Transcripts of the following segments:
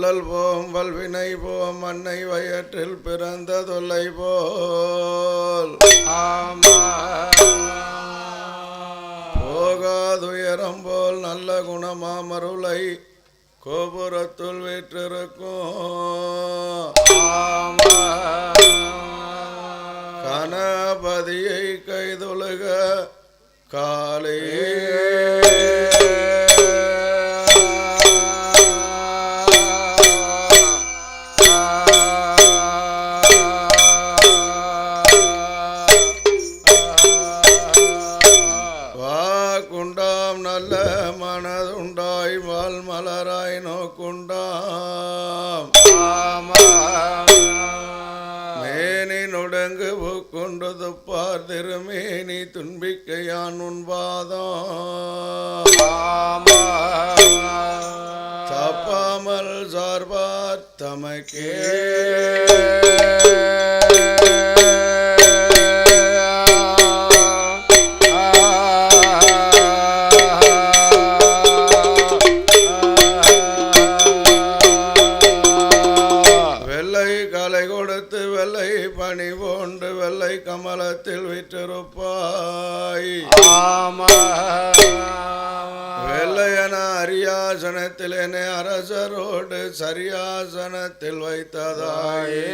அல்லல் போம் வல்வினை போம் அன்னை வயிற்றில் பிறந்த தொல்லை போல் போகாதுயரம் போல் நல்ல குணமாமருளை கோபுரத்துள் வீற்றிருக்கும் கணபதியை கைதொழுக காலே நல்ல மனதுண்டாய் வால் மலராய் நோக்குண்டாம் மேனி நொடங்கு கொண்டு துப்பார் திருமேனி துன்பிக்கையான் உன்பாதம் தப்பாமல் சார்பார் தமக்கே பணி போன்று வெள்ளை கமலத்தில் விற்றிருப்பாய் வெள்ளையன அரியாசனத்தில் என்னை அரசரோடு சரியாசனத்தில் வைத்ததாயே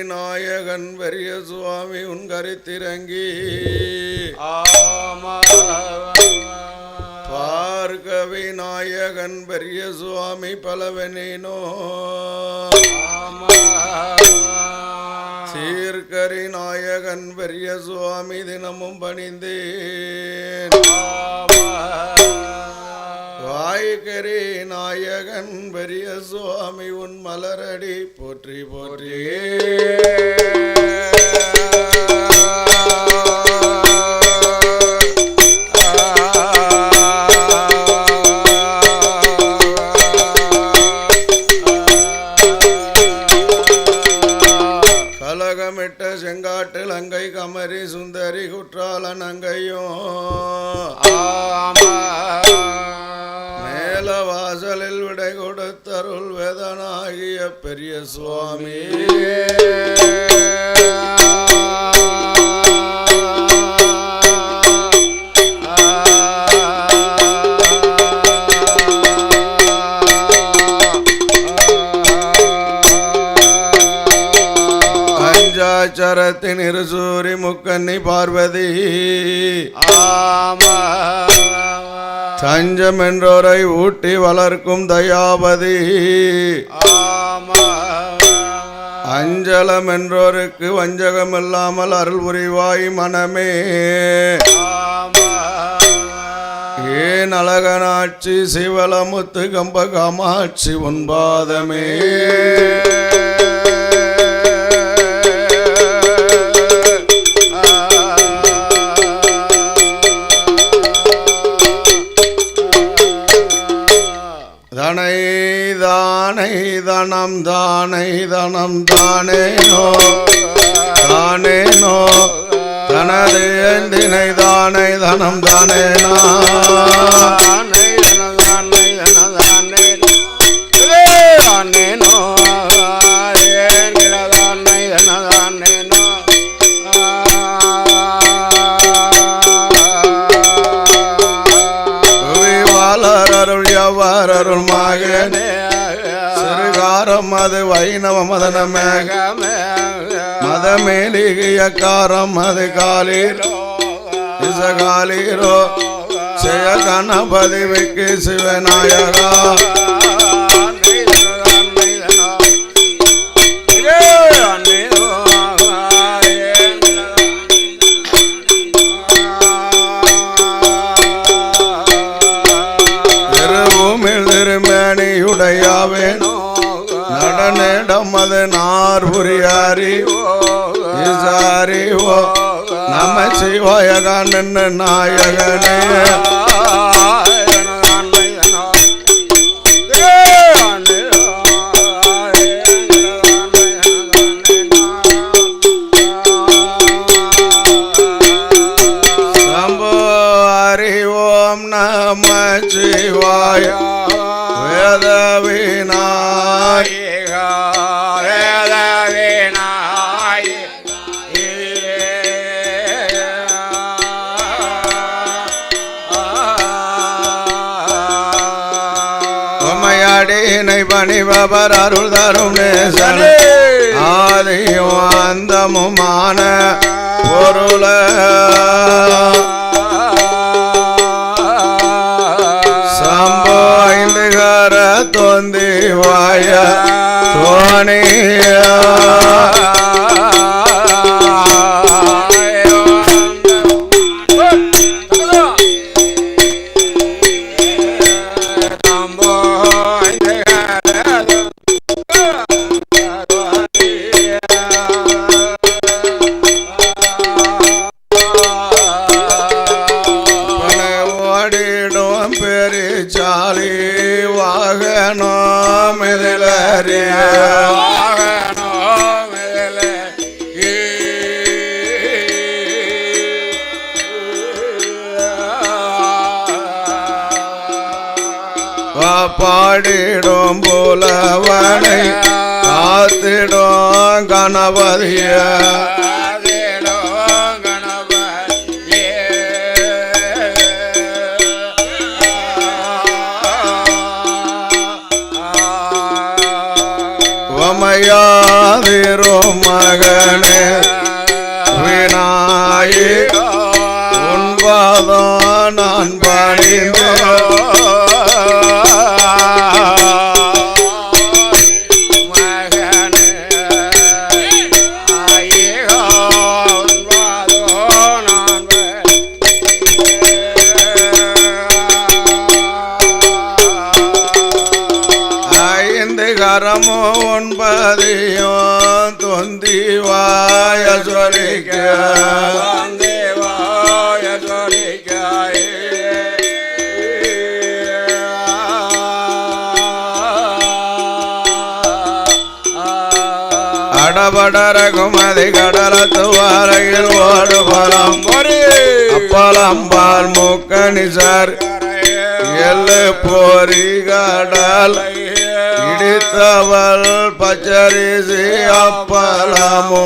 நாயகன் பெரிய சுவாமி உன் கருத்திறங்கி பார்கவி நாயகன் பெரிய சுவாமி பலவனேனோ சீர்கரி நாயகன் பெரிய சுவாமி தினமும் பணிந்தேன் வாய்கரி நாயகன் பெரிய சுவாமி உன் மலரடி போற்றி போற்றி கலகமிட்ட செங்காட்டில் அங்கை கமரி சுந்தரி குற்றாலன் அங்கையும் வாசலில் விடை கொடுத்தருள் வேதனாகிய பெரிய சுவாமி அஞ்சாச்சரத்தின் இருசூரி முக்கன்னி பார்வதி தஞ்சம் என்றோரை ஊட்டி வளர்க்கும் தயாபதி அஞ்சலம் என்றோருக்கு வஞ்சகம் இல்லாமல் அருள் புரிவாய் மனமே ஏன் அழகனாட்சி சிவலமுத்து கம்ப காமாட்சி உன்பாதமே தனை தானை தனம் தானை தனம் தானேனோ தானேனோ தனது தினை தானை தனம் தானேனா அருள் மகனே சிறுகாரம் அது வைணவ மதனமேக மதமேலிகியக்காரம் அது காலீரோ இசகாலீரோ ஜெய கணபதி விக்கு சிவநாயகா திருமேனியுடையாவேனோ நடனேடம் அது நார் புரியாரிவோ நம சிவாயகன் நாயகனே வினை பணிபவர் அருள் தரும் நேசன் ஆதியும் அந்தமுமான பொருள சம்போ ஐந்துகர தொந்தி வாய சோனியா பெரிச்சாலி வாகனோ மிதிலறிய பாடிடும் புலவனை காத்திடும் கணபதிய வமையாதிரும் மகனே விநாயக உன்பாதான் நான் பணிந்து கரமோ ஒன்பதையும் தொந்தி வாய சொலிக்க அடபடரகுமதி கடலத்து வாரையில் ஓடு பலம் அப்பலம்பால் முக்கணிசார் எல்லு போரி கடல் இடித்தவள் பச்சரிசி அப்பலமோ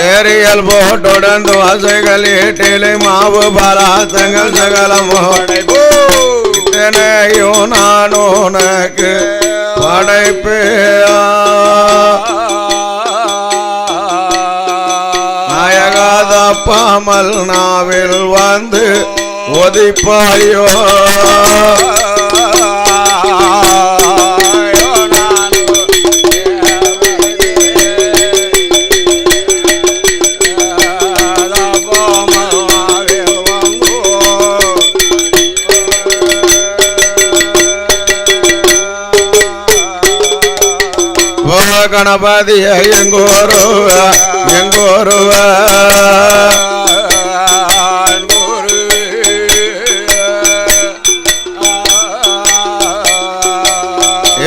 ஏரியல் போட்டுடன் தோசைகள் ஈட்டிலை மாவு பலாசங்கள் சகலமோ இத்தனையும் நான் உனக்கு படைப்பே நாயகாதப்பாமல் நாவில் வந்து ஒதிப்பாயோ கணபதிய எங்கோருவ எங்கோருவ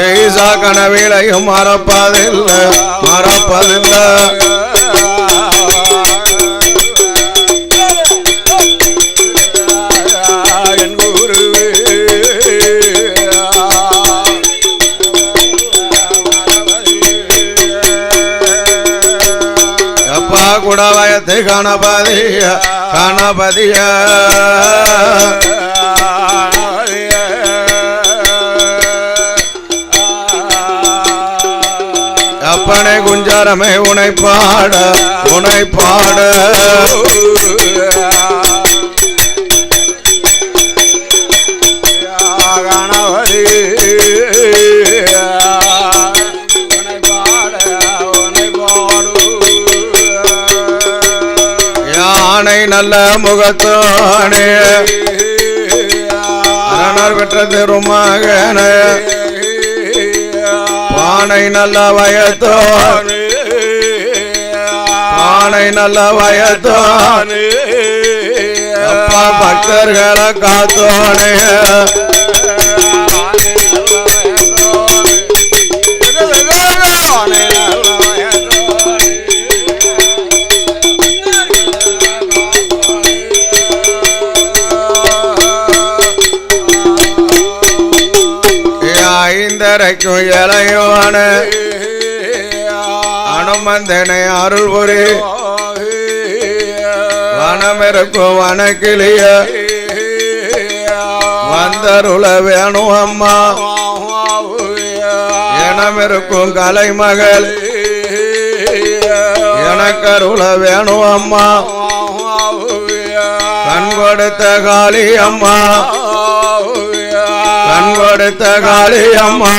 ஈசா கனவிலையும் மறப்பதில்லை மறப்பதில்லை குடவயத்து கணபதிய கணபதிய அப்பனை குஞ்சரமே உனை பாட உனை பாட கணபதி நல்ல முகத்தோனே அரணர் பெற்ற திருமகனே பானை நல்ல வயத்தோனே பானை நல்ல வயத்தோனே அப்பா பக்தர்களை காத்தோனே ஐந்தரைக்கும் இளையோன வந்தனை அருள் புரி வனமிருக்கும் வனக்கிளிய வந்தருள வேணும் அம்மா எனமிருக்கும் கலைமகள் எனக்கருள வேணும் அம்மா கண் கொடுத்த காளி அம்மா கண் கொடுத்த காளி அம்மா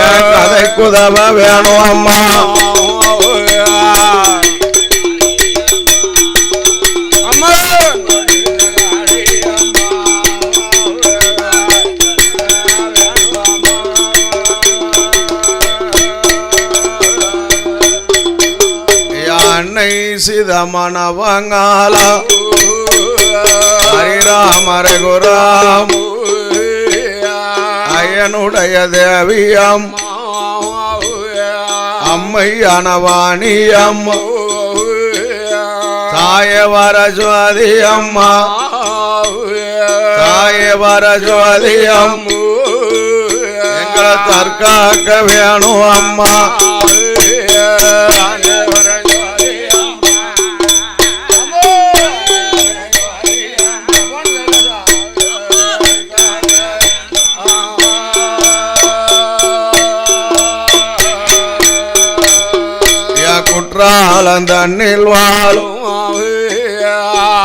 என் கதை குதவ வேணும் அம்மா அன்னை சிதமனவங்கால ஹரிராமரை குராம் அயனுடைய தேவியம் அம்மையானவாணியம் தாயவர ஜோதி அம்மா தாயவர ஜோதியம் எங்களை தற்காக்க வேணும் அம்மா தண்ணில் வாழும்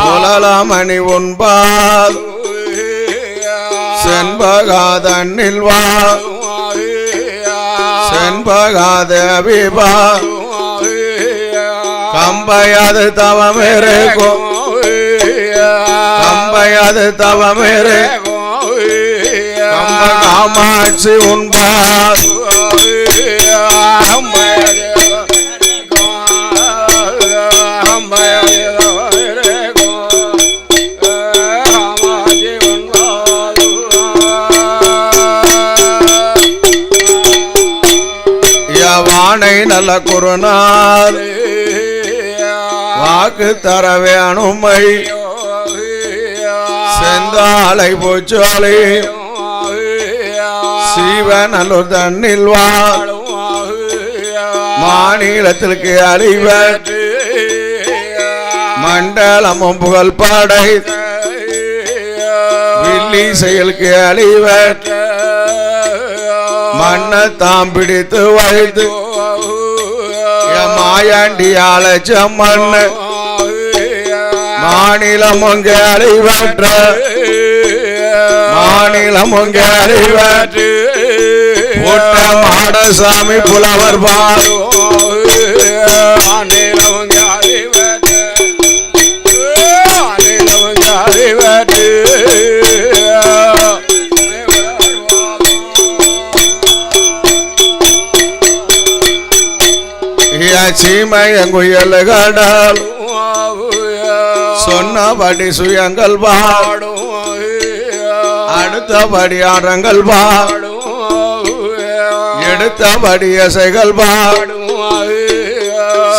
புலலமணி உண்பால் செண்பகா தண்ணில் வாழும் செண்பகா தேவிபா கம்பையாது தவமிருக்கும் கம்பையாது தவமிருக்கும் கம்ப காமாட்சி உண்பால் வானை நல்ல குருநாள் வாக்கு தர வேணுமை செந்தாலை பூச்சோலை சீவனல்லூர் தண்ணில் வாழும் மாநிலத்திற்கு அறிவற்று மண்டலமும் புகழ் பாடை வில்லி செயலுக்கு அழிவற்ற மண்ணை தாம் பிடித்து வைத்து மாயாண்டி ஆலச்சம் மண்ணு மாநிலம் உங்க அழிவற்ற மாநிலம் உங்க அழிவற்று புட்ட மாடசாமி புலவர் பாரு மாநிலம் உங்க அழிவற்று மாநிலம் உங்க அழிவற்று சீமையங்குயல் கடல் சொன்னபடி சுயங்கள் பாடும் அடுத்தபடி ஆரங்கள் பாடும் எடுத்தபடி அசைகள் பாடும்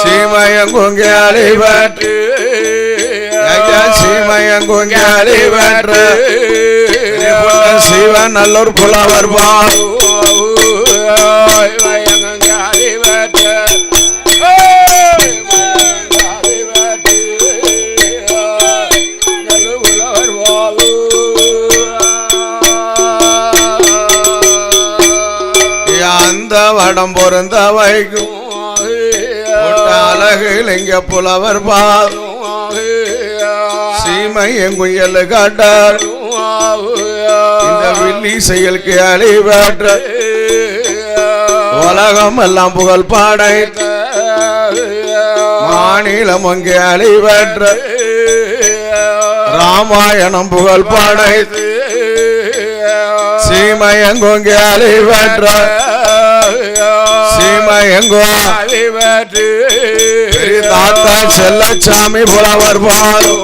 சீமையங்குங்க அழிவற்று சீமையங்குங்க அழிவற்று சிவநல்லூர் புலவர் பாடும் வடம் பொருந்த வைக்கும் அழகில் இங்க புலவர் பாரும் சீமை எங்குயல் காட்டார் இந்த வில்லி செயலுக்கு அழிவற்ற உலகம் எல்லாம் புகழ் பாடை மாநிலம் அங்கே அழிவற்ற ராமாயணம் புகழ் பாடை சீமையங்கொங்க அழிவற்ற சீமையங்கோ அழிவற்று தாத்தா செல்லச்சாமி புலவர் பாரும்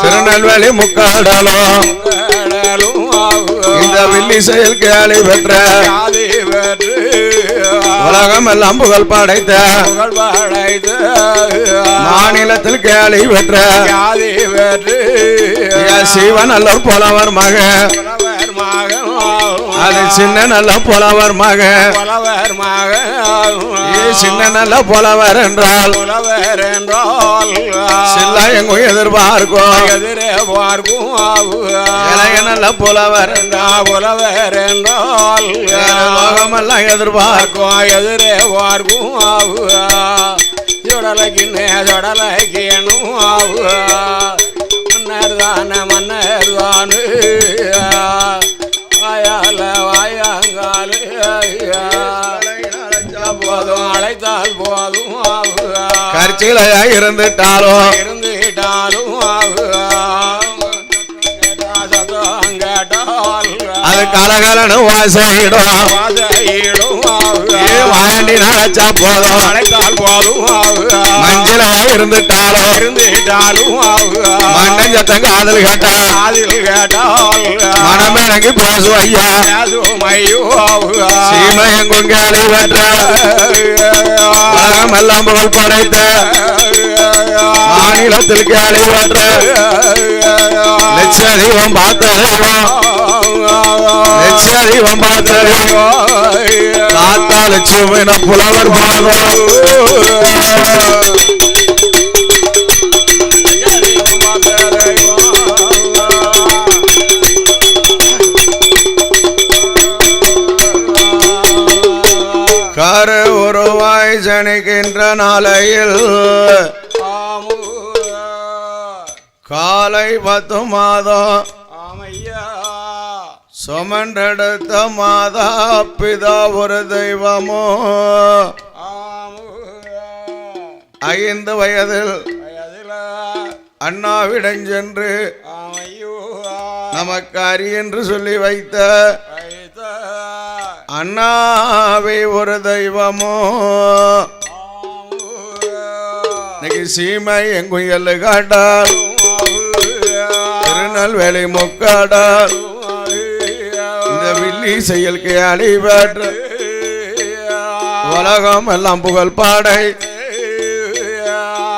திருநெல்வேலி முக்காடலும் இந்த வில்லி செயல் கேள்வி பெற்ற உலகம் எல்லாம் புகழ் படைத்த மாநிலத்தில் கேள்வி பெற்ற சிவன் நல்ல புலவர் மக அது சின்ன நல்ல புலவர் மக சின்ன நல்ல புலவர் என்றால் சில்லா எங்க எதிர்பார்க்கும் இளைய நல்ல புலவர் என்றால் லோகமெல்லாம் எதிர்பார்க்கும் எதிரே பார்க்கும் ஜொடலைக்குன்னே ஜொடலைக்கணும் மன்னர் தானு வாயால வாயாங்காலு போதும் அழைத்தால் போதும் கற்சிலையா இருந்துட்டாலும் அது கலகலனு வாசையிடும் வாண்டி நினைச்சா போதும் அழைத்தால் போதும் மஞ்சளா இருந்துட்டாலும் மண்ணன் சத்தம் காதல் கேட்டால் மனமிறங்கி பேசுவையா சீமையங்கும் கேள்வி பெற்ற உலகம் எல்லாம் புகழ் படைத்த மாநிலத்தில் கேள்வி பெற்ற லட்சதீபம் பார்த்தறிவோம் லட்சதீபம் பார்த்தறிவோம் காத்தா லட்சுமி புலவர் பாதம் கரு உருவாய் ஜனிக்கின்ற நாளையில் காலை 10 மாதம் சுமன்றெடுத்த மாதா பிதா ஒரு தெய்வமோ 5 வயதில் அண்ணாவிடம் சென்று நமக்கு அரி என்று சொல்லி வைத்த அண்ணாவை ஒரு தெய்வமோ இன்னைக்கு சீமை எங்கும் எல்லு காட்டால் திருநெல்வேலி முக்காடால் இந்த வில்லி செயலுக்கு அழிபற்ற உலகம் எல்லாம் புகழ் பாடை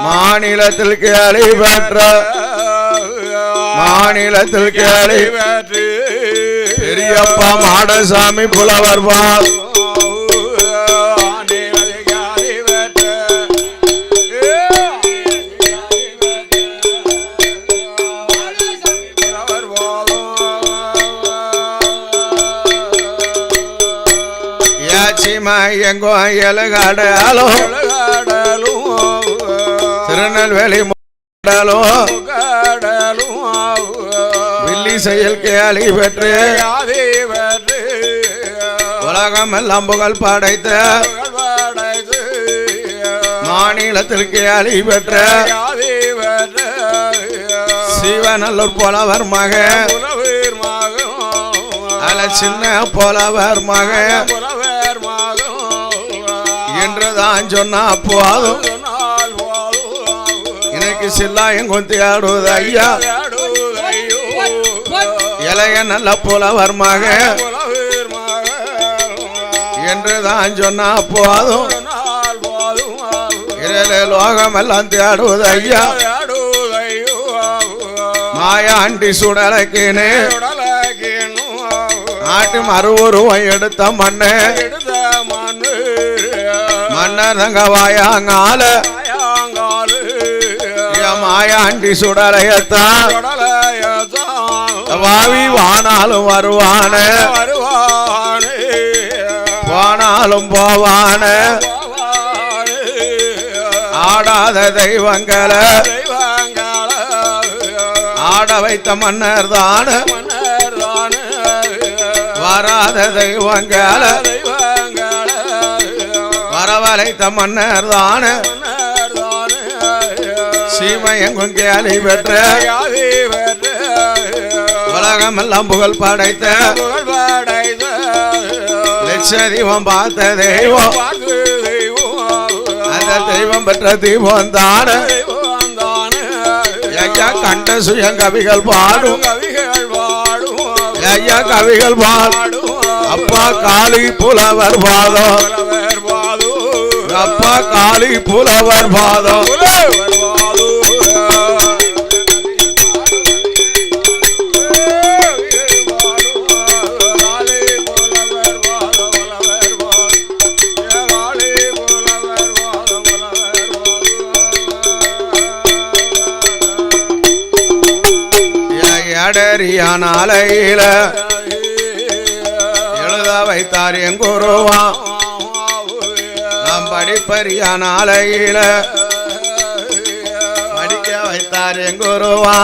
மாநிலத்தில் கேள்வி பெற்ற மாநிலத்தில் கேள்வி பெரியப்பா மாடசாமி புலவர் பால் எங்கோ எலகாடாலும் திருநெல்வேலி வில்லி செயல் கேள்வி பெற்று உலகம் எல்லாம் புகழ் படைத்த மாநிலத்தில் கேள்வி பெற்ற சிவநல்லூர் புலவர் மக அல சின்ன புலவர் மக என்றுதான் சொன்னா போதும் எனக்கு சில்லாயம் கொத்தி ஆடுவது ஐயா இளைய நல்ல புலவர் மக என்றுதான் சொன்னா போதும் லோகம் எல்லாம் தேடுவது ஐயா மாயாண்டி சுடலைக்கினே நாட்டு மறுவுருவம் எடுத்த மண்ணு மன்னர் தங்க வாயாங்கால மாயாண்டி சுடலையத்தான் வாவி வானாலும் வருவான போனாலும் போவான ஆடாத தெய்வங்களை ஆட வைத்த மன்னர் தான வராத தெய்வங்களை வரவழைத்த மன்னர் தான சீமையங்கும் கேள்வி பெற்ற உலகம் எல்லாம் புகழ் படைத்த லட்சதீபம் பார்த்த தெய்வம் அந்த தெய்வம் பெற்ற தீபம் தான கண்ட சுயங்கவிகள் பாடும் ஐயா கவிகள் பாடும் அப்பா காளி புலவர் பாதம் அப்பா காளி புலவர் பாதம் எடரியான அலையில எழுத வைத்தார் எங்குருவா நாம் படிப்பறியான அலையில படிக்க வைத்தார் எங்குருவா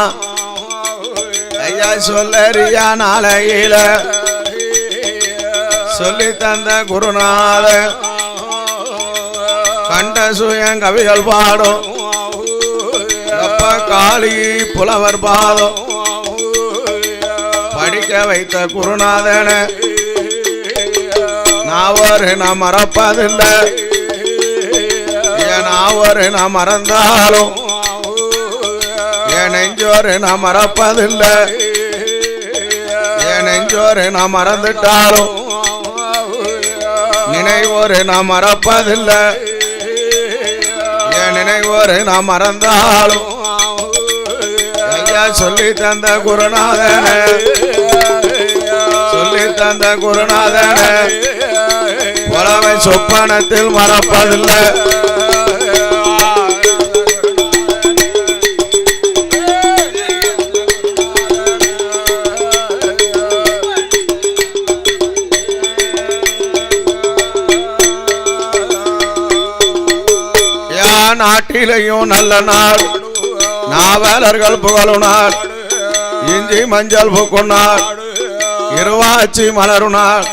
ஐயா சொல்லறியான அலையில சொல்லி தந்த குருநாத கண்ட சுயம் கவிகள் பாடும் அப்பா காளி புலவர் பாதம் படிக்க வைத்த குருநாதன நாவரு நான் மறப்பதில்லை என் நாவரு நான் மறந்தாலும் என் நெஞ்சோரு நான் மறப்பதில்லை என் நெஞ்சோரு நான் மறந்துட்டாலும் நினைவோரு நான் மறப்பதில்லை என் நினைவோரு நான் மறந்தாலும் ஐயா சொல்லி தந்த குருநாதன சொல்லி தந்த குருநாதன புலவை சொப்பனத்தில் மறப்பதில்லை நாட்டிலையும் நல்ல நாள் நாவலர்கள் புகழும் நாள் இஞ்சி மஞ்சள் பூக்கும் நாள் இருவாச்சி மலரும் நாள்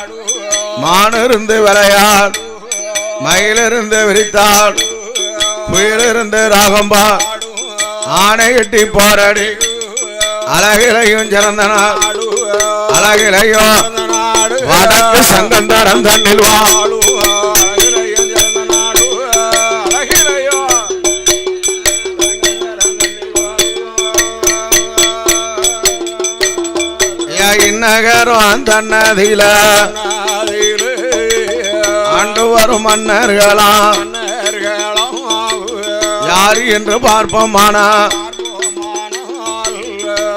மானிருந்து விளையாள் மயிலிருந்து விரித்தாள் குயிலிருந்து ராகம்பா ஆனை கட்டி போராடி அழகிலையும் சிறந்த நாள் அழகிலையும் வடக்கு சங்கந்தரம் தண்ணில் வாழும் நகரம் அந்த நதியில ஆண்டு வரும் மன்னர்களாம் யாரு என்று பார்ப்போமானா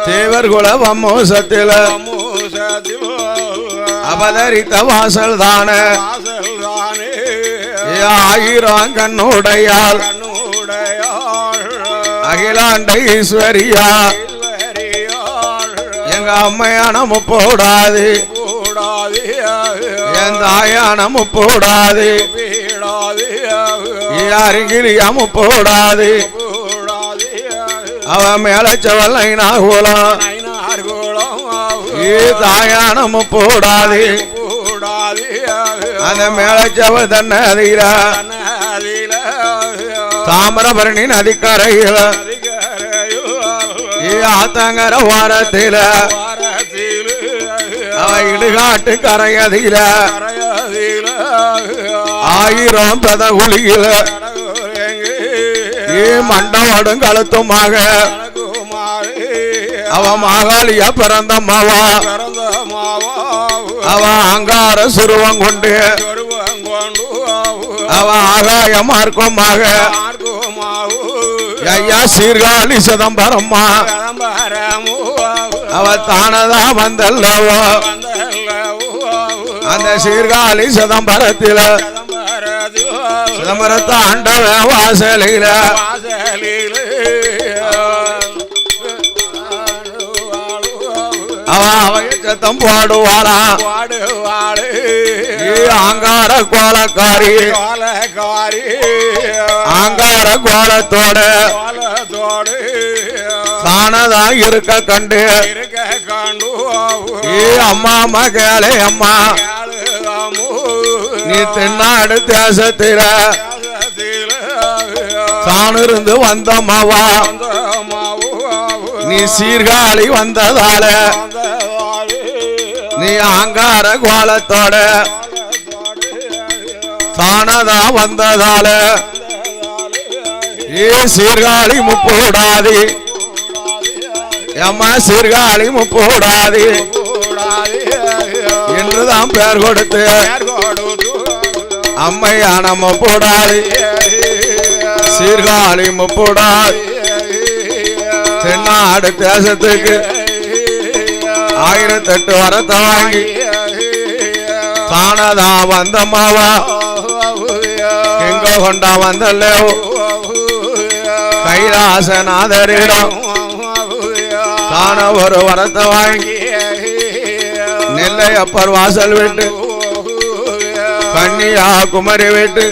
தேவர் குல வம்மோசத்தில் அவதரித்த வாசல் தானே ஆயிரம் கண்ணுடையாள் அகிலாண்ட ஈஸ்வரியா எங்க அம்மையான முப்போடாது என் தாயான முப்போடாது யாருங்கிறியா முப்போடாது அவ மேல செவல் ஐநாகுலம் தாயான முப்போடாது அந்த மேல செவல் தன்னதில தாமிரபரணி நதிக்கரையில ஆத்தங்கர வாரத்தில அவ இடுகாட்டு கரையதில ஆயிரம் பதகுலியில மண்டவாடும் கழுத்துமாக அவ மாகாளியா பிறந்தம்மாவா அவ அங்கார சுருவம் கொண்டு அவ ஆகாய மார்க்கமாக ஐயா சீர்காழி சிதம்பரம்மா அவ தானதா வந்தல்லவோ அந்த சீர்காழி சிதம்பரத்தில சிதம்பரத்தை ஆண்டவ வாசலில சத்தம் பாடுவாளா ஆங்கார கோலக்காரி ஆங்கார கோலத்தோட தானதா இருக்க கண்டு அம்மா மகளே அம்மா நீ தென்னாடு தேசத்தில தானிருந்து வந்த மாவா நீ சீர்காழி வந்ததால நீ ஆங்கார கோலத்தோட தானதா வந்ததால சீர்காழி முப்போடாதி அம்மா சீர்காழி முப்போடாதி என்றுதான் பேர் கொடுத்து அம்மையான முப்புடாதி சீர்காழி முப்புடாதி தென்னாடு தேசத்துக்கு 1008 வரத்தை வாங்கி தானதா வந்தம்மாவா எங்க கொண்டா வந்தல்லே கைலாசநாதரிடம் தான ஒரு வரத்தை வாங்கி நெல்லையப்பர் வாசல் விட்டு கன்னியா குமரி விட்டு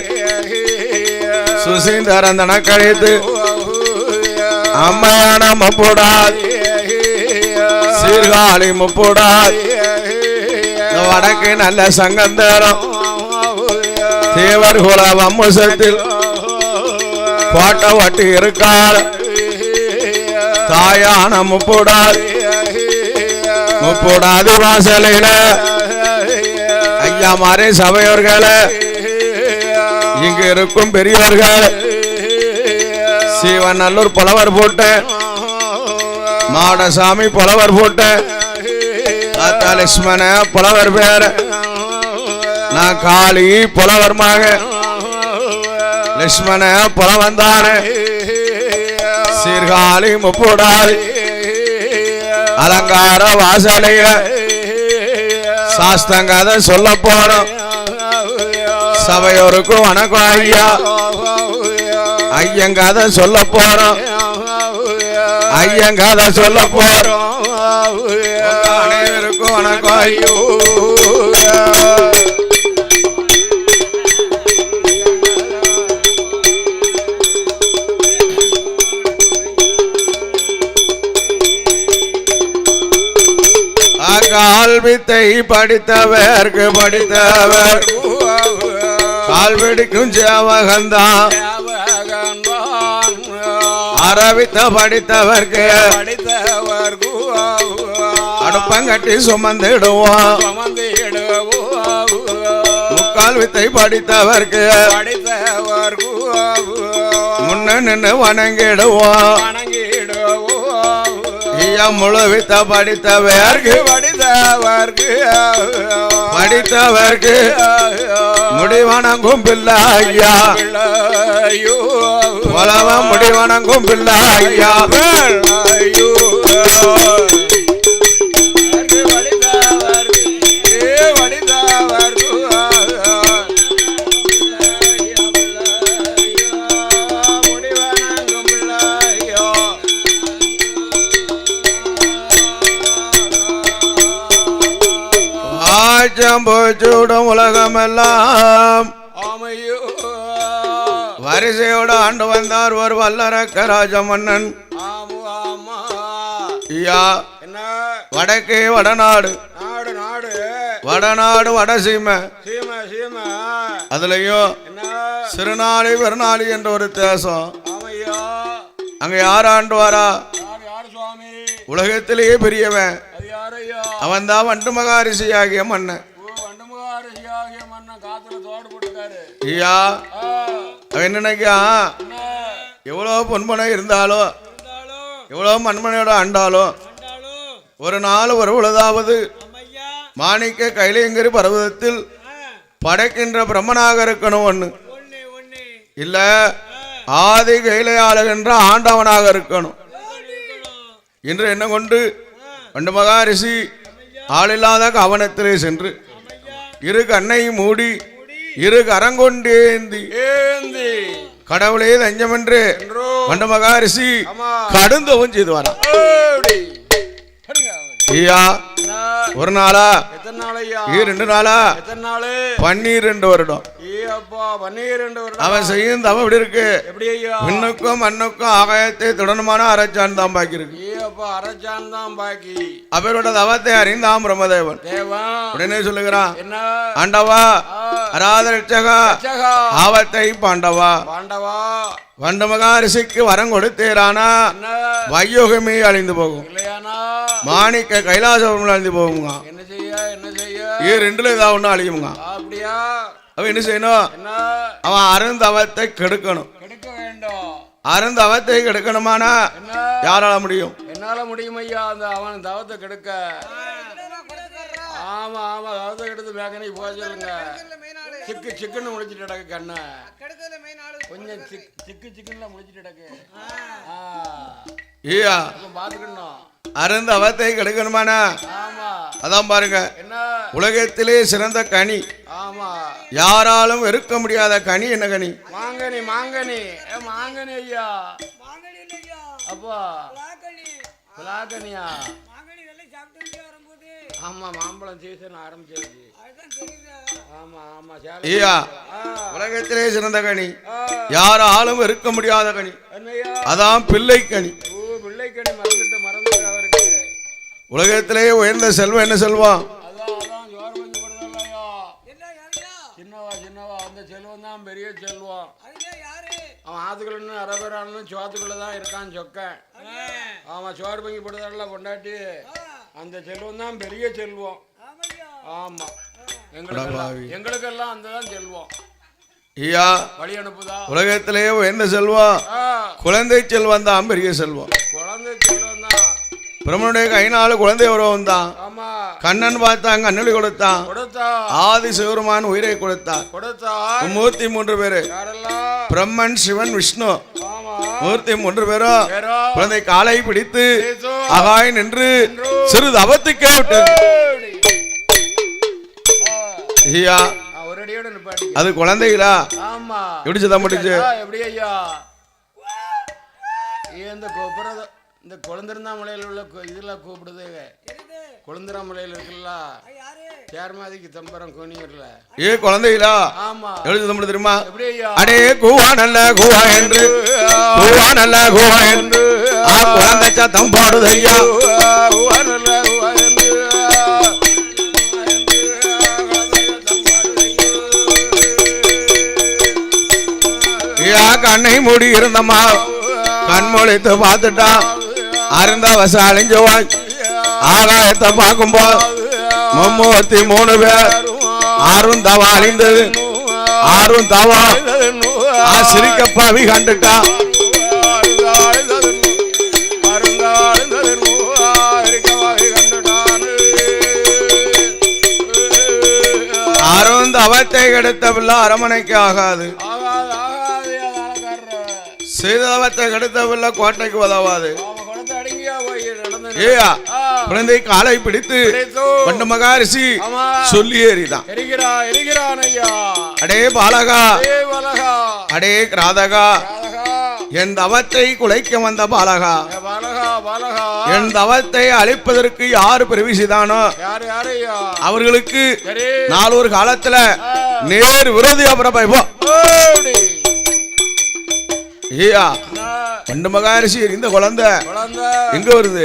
சுசீந்தரன் தனக்கழித்து அம்மையான முப்புடாதி சீர்காழி முப்புடாதி வடக்கு நல்ல சங்கந்தரம் தேவர் குல வம்சத்தில் கோட்டை வட்டி இருக்கார் தாயான முப்புடாதி முப்புடாதி வாசலில ஐயா மாறே சபையோர்களே இங்கு இருக்கும் பெரியவர்கள் சீவநல்லூர் புலவர் போட்ட மாடசாமி புலவர் போட்ட லட்சுமண புலவர் பேர நான் காளி புலவர் மக லட்சுமண புலவந்தான சீர்காழி முப்புடாதி அலங்கார வாசலைய சாஸ்தங்கதை சொல்ல போறோம் சபையோருக்கு வணக்கம் ஐயா ஐயங்கதை சொல்ல போறோம் ஐயங்கதை சொல்ல போறோம் அனைவருக்கும் வணக்கம் ஐயோ கால்வித்தை படித்தவர்க்கு படித்தவர் கால்வெடிக்கும் சேவகந்தான் அரவித்த படித்தவர்க்கு அடுப்பங்கட்டி சுமந்திடுவோம் முக்கால் வித்தை படித்தவர்க்கு முன்ன நின்று வணங்கிடுவோம் முழு வித்த படித்தவர்க்கு படித்தவர்க்கு முடிவணங்கும் பிள்ளை ஐயா உலகம் முடிவணங்கும் பிள்ளை ஐயா சூடும் உலகமெல்லாம் வரிசையோடு ஆண்டு வந்தார் ஒரு வல்லரக்க ராஜ மன்னன் வடக்கே வடநாடு வடநாடு வடசீமை அதுலயும் சிறுநாளி பெருநாளி என்ற ஒரு தேசம் அங்க யார் ஆண்டு வரா உலகத்திலேயே பெரியவன் அவன் தான் வண்டு மகாரிஷி ஆகிய மன்னன் அவன் நினைக்கா எவ்வளவு பொன்மனை இருந்தாலும் எவ்வளவு மண்மனையோட ஆண்டாலும் ஒரு நாள் ஒரு உலதாவது மாணிக்க கைலையங்கிரி பர்வதத்தில் படைக்கின்ற பிரம்மனாக இருக்கணும் ஒண்ணு இல்ல ஆதி கைலையாளுகின்ற ஆண்டவனாக இருக்கணும் என்று என்ன கொண்டு வண்டு மகாரிஷி ஆளில்லாத கவனத்திலே சென்று இரு கண்ணை மூடி இரு கரங்கொண்டேந்தி கடவுளே தஞ்சமென்று வண்டு மகாரிஷி கடுந்தவும் செய்து வரா ஐயா ஒரு நாளா 2 நாளா 12 வருடம் அவன் செய்யும் தவம் எப்படி இருக்கு விண்ணுக்கும் மண்ணுக்கும் ஆகாயத்தை தொடர்மான அரைச்சான் தான் பாக்கி இருக்கு அவரோட தவத்தை அறிந்தான் பிரம்மதேவன் உடனே சொல்லுகிறான் ஆண்டவா அராதரட்சகா ஆவத்தை பாண்டவா வண்டு மகாரிஷிக்கு வரம் கொடுத்தேரானா வையோகமே அழிந்து போகும் மாணிக்க கைலாசம் அழிந்து போகுங்க ரெண்டுல ஏதாவது ஒண்ணு அழியுங்க அவன் என்ன செய்யணும் அவன் அருந்தவத்தை கெடுக்கணும் அருந்தவத்தை கெடுக்கணுமானா யாரால முடியும் என்னால முடியும் ஐயா அந்த அவன் தவத்தை கெடுக்க. ஆமா ஆமா தவத்தை கெடுத்து மேகனை போக சொல்லுங்க. சிக்குன்னு முடிச்சிட்டு கிடக்கு கண்ணை கொஞ்சம் சிக்குன்னு முடிச்சிட்டு கிடக்கு. பாத்துக்கணும் அருந்த அவத்தை கெடுக்கணுமானா. அதான் பாருங்க உலகத்திலே சிறந்த கனி. ஆமா யாராலும் வெறுக்க முடியாத கனி என்ன கனி? மாங்கனி. மாங்கனி மாங்கனி ஐயா. அப்பா பலாக்கனியா? ஆமா மாம்பழம் சீசன் ஆரம்பிச்சிருச்சு. ஆமா ஆமா ஐயா உலகத்திலே சிறந்த கனி யாராலும் வெறுக்க முடியாத கனி அதான் பிள்ளை கனி. பிள்ளை கனி மறந்துட்டு அவருக்கு. உலகத்திலே உயர்ந்த செல்வம் என்ன செல்வம்? சின்னவா அந்த செல்வம் தான் பெரிய செல்வம். அவன் ஆத்துக்குள்ள அரபரானும் சோத்துக்குள்ளதான் இருக்கான் சொக்க. ஆமா சோறு பங்கி போடுறதெல்லாம் கொண்டாட்டி அந்த செல்வம் தான் பெரிய செல்வம். ஆமா எங்களுக்கெல்லாம் அந்த செல்வம். ஐயா வழி அனுப்புதா. உலகத்திலேயே உயர்ந்த செல்வம் குழந்தை செல்வம் தான் பெரிய செல்வம். குழந்தை செல்வம் தான். பிரம்மனுடைய கைனால குழந்தை உறவம் தான். கண்ணன் பார்த்தாங்க அன்னொழி கொடுத்தான். ஆதி சிவருமான் உயிரை கொடுத்தான். 33 பேரு பிரம்மன் சிவன் விஷ்ணு 33 பேரும் குழந்தை காலை பிடித்து அகாய் நின்று சிறு தவத்துக்கே விட்டு ஐயா அது குழந்தைகளா எப்படி சதம் முடிச்சு எப்படி ஐயா இந்த குழந்திருந்தாமலையில் உள்ள இதெல்லாம் கூப்பிடுது. குழந்திராமலையில் இருக்குல்ல சேர்மாதிக்கு தம்பரம் கோனியூர்ல குழந்தைகளா? ஆமா எப்படி சதம் முடிச்சு தெரியுமா? எப்படி ஐயா? அடே கூவா நல்ல கூவா என்று கூவா நல்ல கூவா என்று குழந்தை சத்தம் பாடுது ஐயா. கூவா நல்ல கூவா என்று கண்ணை மூடி இருந்தம்மா கண்மொழித்து பார்த்துட்டா அருந்த வசாலிஞ்சவாய் ஆகாயத்தை பார்க்கும்போது 33 பேர் ஆறும் தவா அழிந்தது. ஆறும் தவா சிரிக்க பாவி கண்டுட்டா. ஆறும் தவத்தை கெடுத்த பிள்ளை அரமனைக்கு ஆகாது. செய்தவத்தை கெடுத்தவில்லை கோட்டைக்கு உதவாது. குழந்தை காலை பிடித்து பண்டு மகாரிசி சொல்லி ஏறிதான். அடே பாலகா அடே கிராதகா என் தவத்தை குலைக்க வந்த பாலகா என் தவத்தை அழிப்பதற்கு யாரு பிரவேசிதானோ அவர்களுக்கு நாளொரு காலத்துல நேர் விரோதியா பிறப்போ. ஐயா பண்டு மகாரிஷி இந்த குழந்தை எங்க வருது?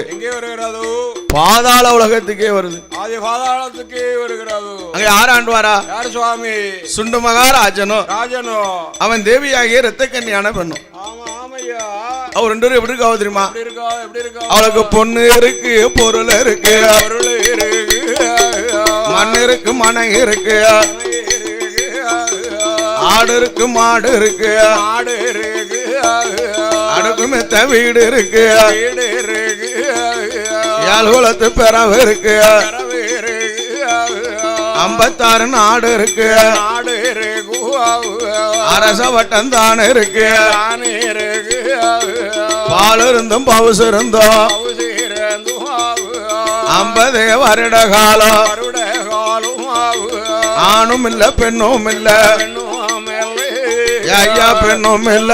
பாதாள உலகத்துக்கே வருது. பாதாளத்துக்கே வருகிறது. அங்க யார் ஆண்டுவாரா? யார் சுவாமி? சுண்டு மகாராஜனோ ராஜனோ அவன் தேவியாகிய ரத்த கன்னியான பெண்ணும். அவ 2 பேரும் எப்படி இருக்கா தெரியுமா? அவளுக்கு பொண்ணு இருக்கு பொருள் இருக்கு மண் இருக்கு மனை இருக்கு ஆடு இருக்கு மாடு இருக்கு அடுக்கு மெத்த வீடு இருக்கு ஏழ்குளத்து பிறவு இருக்கு 56 நாடு இருக்கு அரச வட்டம் தானே இருக்கு பால் இருந்தும் பவுசு இருந்தோம் 50 வருட காலம் ஆணும் இல்ல பெண்ணும் இல்ல ஐயா பெண்ணும் இல்ல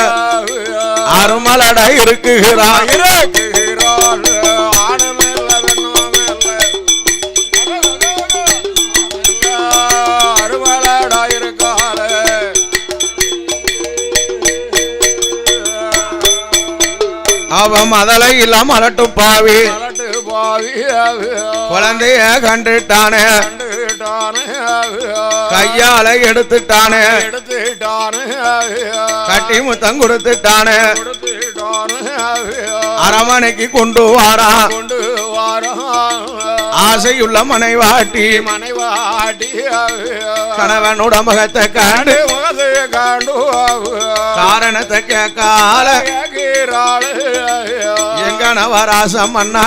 அருமலடா இருக்குகிறான் அருமலடா இருக்கால அவன் மதலை இல்ல மலட்டு பாவி குழந்தைய கண்டுட்டானே கையால எடுத்துட்டானே கட்டி முத்தம் கொடுத்துட்டானே அரமனைக்கு கொண்டு வாரா ஆசையுள்ள மனைவாட்டி கணவனோட முகத்தை காண்டு காரணத்தை கேட்கால எங்க கணவராசம் மன்னா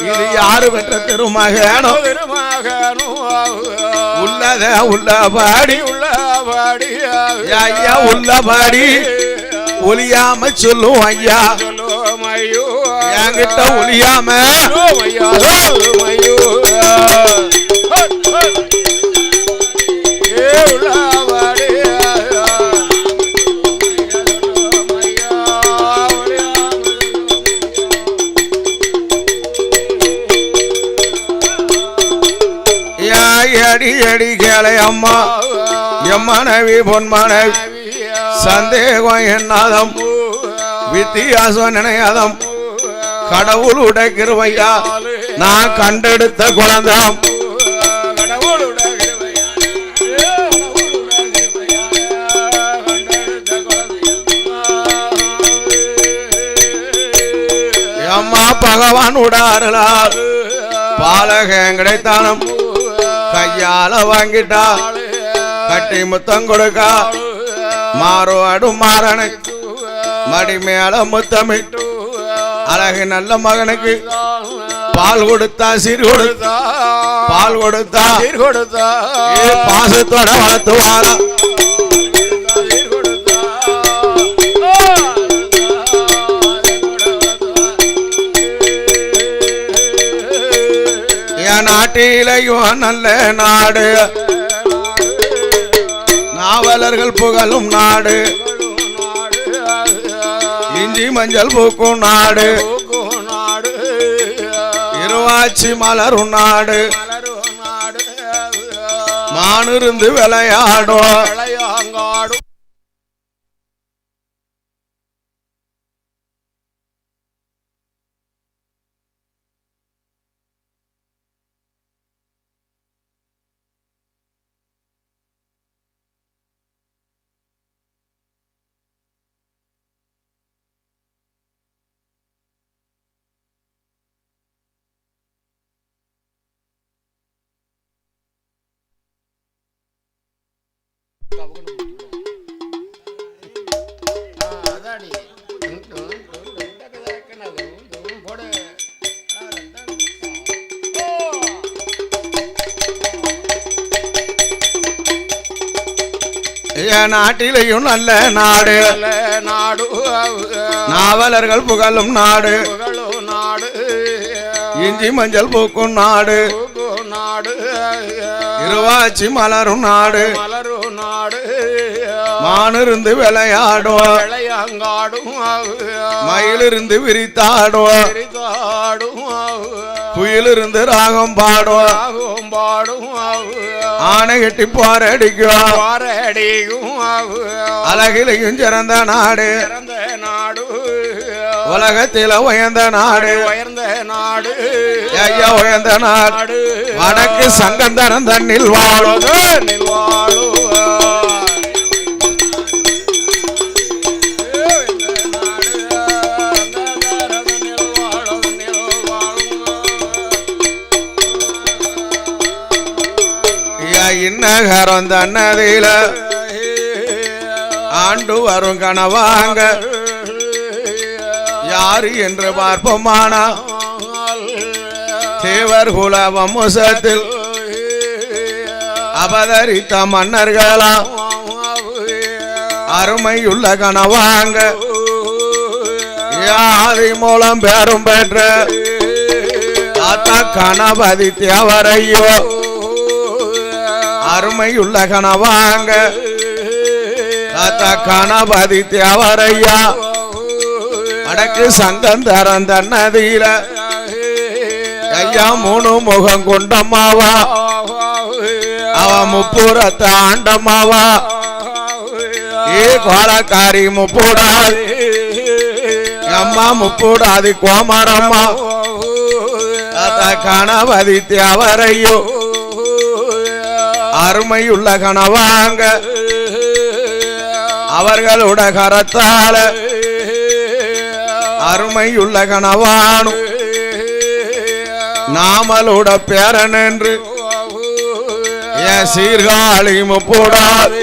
இது யாரு பெற்ற திருமகனோ உள்ளத உள்ளபாடி ஐயா உள்ளபாடி ஒளியாம சொல்லும் ஐயா என்கிட்ட ஒளியாம அடி அடி கேளை அம்மா என் மனைவி பொன் மனைவி சந்தேகம் என்னாதம் வித்தியாசம் நினையாதம் கடவுள் உடைக்கிறவையா நான் கண்டெடுத்த குழந்தாம் அம்மா பகவான் உடாரலார் பாலகம் கிடைத்தாலும் கையால வாங்கிட்டா கட்டி முத்தம் கொடுக்கா மாறுவாடு மாறனை மடி மேல முத்தமிட்டு அழகு நல்ல மகனுக்கு பால் கொடுத்தா சீர் கொடுத்தா பால் கொடுத்தா சீர் கொடுத்தா பாசத்தோட வளர்த்துவாரா நாட்டிலையும் நல்ல நாடு நாவலர்கள் புகழும் நாடு இஞ்சி மஞ்சள் பூக்கும் நாடு இருவாச்சி மலரும் நாடு மானிருந்து விளையாடும் நாட்டிலையும் நல்ல நாடு நாடு நாவலர்கள் புகழும் நாடு இஞ்சி மஞ்சள் பூக்கும் நாடு இருவாச்சி மலரும் நாடு மானிருந்து விளையாடும் மயிலிருந்து விரித்தாடும் குயிலிருந்து ராகம் பாடும் ஆனை கட்டி போரடிக்கும் அழகிலையும் சிறந்த நாடு உலகத்தில உயர்ந்த நாடு ஐயா உயர்ந்த நாடு வடக்கு சங்கந்தரம் தண்ணில் வாழும் இன்னகரம் தன்னதில ஆண்டு வரும் கனவாங்க யாரு என்று பார்ப்போமானா தேவர் குல வம்சத்தில் அவதரித்த மன்னர்களா அருமையுள்ள கனவாங்க யாதி மூலம் பேரும் பெற்ற தாத்தா கணபதி தேவரையோ அருமையுள்ள கனவாங்க தாத்தா கணபதி தேவரையா வடக்கு சங்கந்தரம் தன்னதியில ஐயா மூணு முகம் கொண்டம்மாவா அவ முப்புறத்த ஆண்டம்மாவா ஏ கோலக்காரி முப்பூடாது அம்மா முப்பூடாதி கோமரம்மா தாத்தா கணபதி தேவரையோ அருமையுள்ள கனவாங்க அவர்களோட கரத்தால அருமையுள்ள கனவானும் நாமளோட பேரன் என்று என் சீர்காழி முப்பூடாது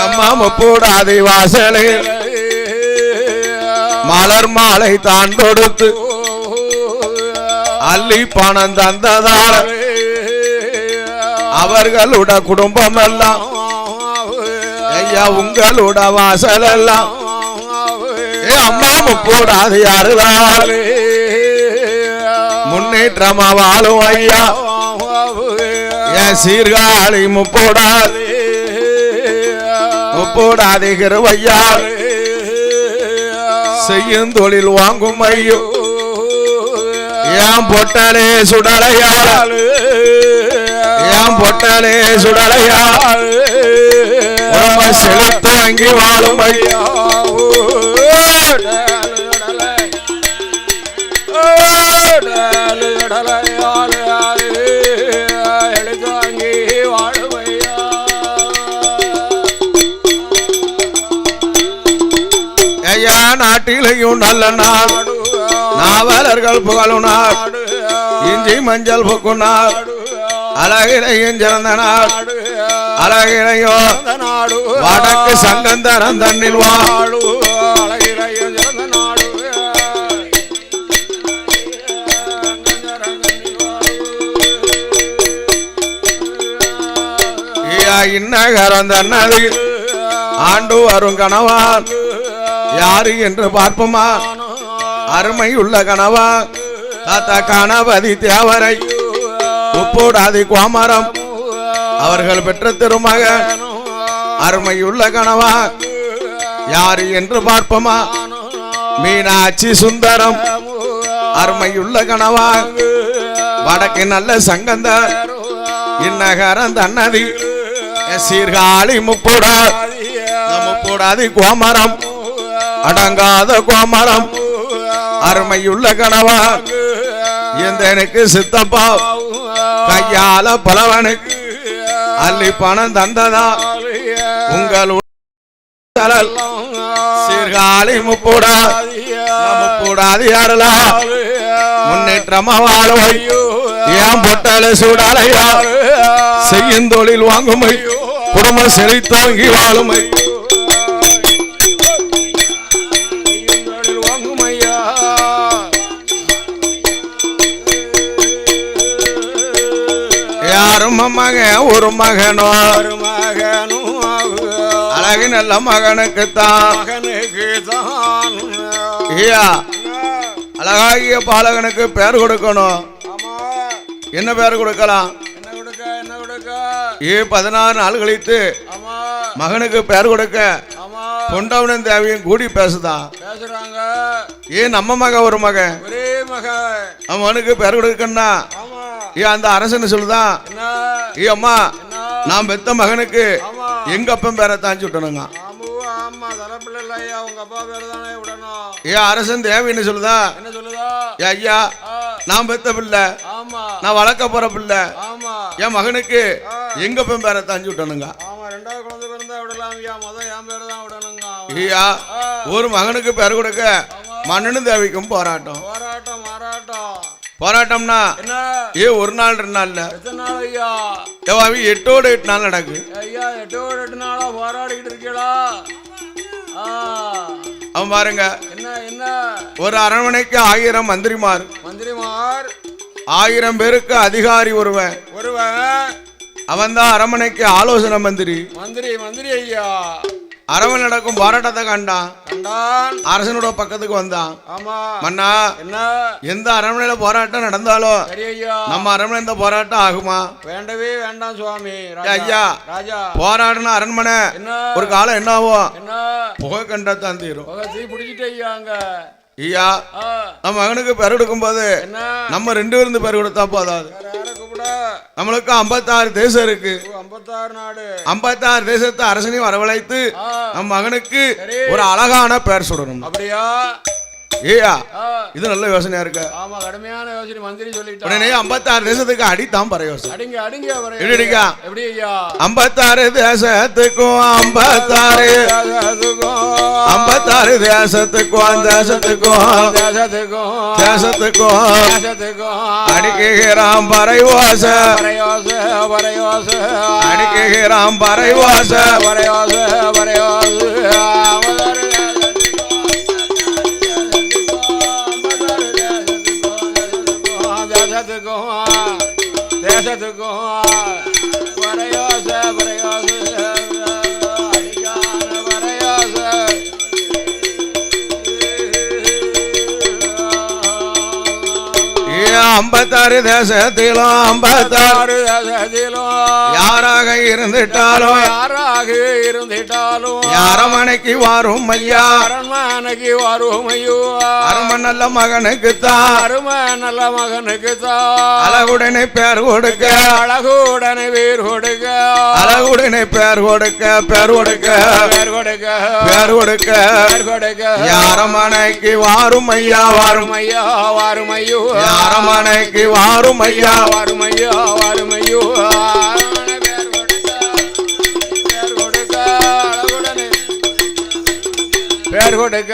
அம்மா முப்பூடாதி வாசலில் மலர் மாலை தான் கொடுத்து அள்ளி பணம் தந்ததால் அவர்களோட குடும்பம் எல்லாம் ஐயா உங்களோட வாசல் எல்லாம் அம்மா முப்போடாது யாருதான் முன்னேற்றமா வாழும் ஐயா என் சீர்காழி முப்போடாது கிருவையா செய்யும் தொழில் வாங்கும் ஐயோ ஏன் பொட்டலே சுடலையா ஏன் பொட்டலே சுடலையா செலுத்து வாங்கி வாழும் ஐயா ஐயா நாட்டிலையும் நல்ல நாள் நாவலர்கள் புகழும் நாள் இஞ்சி மஞ்சள் புக்கும் நாள் அழகிலையும் சிறந்த நாள் அழகிலையும் வடக்கு சங்கந்தரம் தண்ணில் வாழு அழகிலையும் சிறந்த நாடு இன்னகரம் தன்னது ஆண்டு வரும் கணவான் யாரு என்று பார்ப்போமா அருமை உள்ள கணவா தாத்தா கணபதி தேவரை முப்போடாதி கோமரம் அவர்கள் பெற்ற திருமகன் அருமையுள்ள கணவா யாரு என்று பார்ப்போமா மீனாட்சி சுந்தரம் அருமையுள்ள கணவா வடக்கு நல்ல சங்கந்தர் இன்னகரம் தன்னதி சீர்காழி முப்போடாதி கோமரம் அடங்காத கோமரம் அருமையுள்ள கணவா இந்த எனக்கு சித்தப்பா கையால பலவனுக்கு அள்ளி பணம் தந்ததா உங்களுடைய சீர்காழி முப்போடாதி அருளா முன்னேற்றமா வாழ்வை ஏன் பொட்டல சூடாலையா செய்யும் தொழில் வாங்குமை குடும்பம் செழித்தோங்கி வாழுமை யாரும் மகன் ஒரு மகனோ அழகு நல்ல மகனுக்குத்தான் அழகாகிய பாலகனுக்கு பேர் கொடுக்கணும் என்ன பேர் கொடுக்கலாம் 16 நாள் கழித்து மகனுக்கு பேர் கொடுக்க கொண்டவனும் தேவையும் கூடி பேசுதான் ஏன் நம்ம மகன் ஒரு மகன் ஒரே மகன் அவனுக்கு பேர் கொடுக்கணும்னா ஏன் அந்த அரசன் சொல்லுதான் ஏ அம்மா நான் பெத்த மகனுக்கு எங்க அப்பன் பேரை தாஞ்சி விட்டணுங்க ஏன் அரசன் தேவைன்னு சொல்லுதா ஏ ஐயா நான் பெத்த பிள்ளை நான் வளர்க்க போற பிள்ளை என் மகனுக்கு எங்க அப்பன் பேரை தாஞ்சி விட்டணுங்க ஐயா ஒரு மகனுக்கு பேர் கொடுக்க மன்னனும் தேவைக்கும் போராட்டம் போராட்டம்னா ஏ ஒரு நாள் 2 நாள்ல 8 நாள் நடக்கு ஐயா 8 நாளா போராடிக்கிட்டு இருக்கீங்களா அவன் பாருங்க என்ன ஒரு அரண்மனைக்கு 1000 மந்திரிமார் 1000 பேருக்கு அதிகாரி ஒருவன் அவன் தான் அரண்மனைக்கு ஆலோசனை மந்திரி ஐயா அரவன் நடக்கும் போராட்டத்தை கண்டான் அரசனோட பக்கத்துக்கு வந்தான் மன்னா எந்த அரண்மனையில போராட்டம் நடந்தாலும் நம்ம அரண்மனை இந்த போராட்டம் ஆகுமா வேண்டவே வேண்டாம் சுவாமி ஐயா போராடின அரண்மனை ஒரு காலம் என்ன ஆகும் புகை கண்டத்தான் தீரும் ஐயா நம்ம மகனுக்கு பேர் கொடுக்கும் போது நம்ம 2 பேருந்து பேர் கொடுத்தா போதாது நம்மளுக்கு 56 தேசம் இருக்கு 56 தேசத்தை அரசனையும் வரவழைத்து நம்ம மகனுக்கு ஒரு அழகான பெயர் சொல்லணும் அப்படியா ஏயா இது நல்ல யோசனையா இருக்கு ஆமா கடுமையான யோசனை மந்திரி சொல்லிட்டான் உடனே 56 தேசத்துக்கு அடிதான் பர யோசனை அடிங்க எப்படிங்க எப்படி ஐயா 56 தேசத்துக்கும் 56 தேசத்துக்கும் அடிக்கிறான் பறைவாச அடிக்கிறான் பறைவாச தேசத்துக்கும் வரையோச வரையோச அடிக்கான வரையோச ஐம்பத்தாறு தேசத்திலும் 56 தேசத்திலும் யாராக இருந்துட்டாலும் அரமனைக்கு வாரும் ஐயா அரண்மனைக்கு வாரும் ஐயோ அரமன் நல்ல மகனுக்குத்தான் அரமன் நல்ல மகனுக்குத்தான் அழகுடனே பேர் கொடுக்க அழகுடனே பேர் கொடுக்க அழகுடனே பேர் கொடுக்க பேர் கொடுக்க பேர் கொடுக்க பேர் கொடுக்க பேர் கொடுக்க அரமனைக்கு வாரும் ஐயா வாரும் ஐயா வாரும் ஐயோ அரமனைக்கு வாரும் ஐயா வாரும் ஐயா வாரும் ஐயோ பேர் கொடுக்க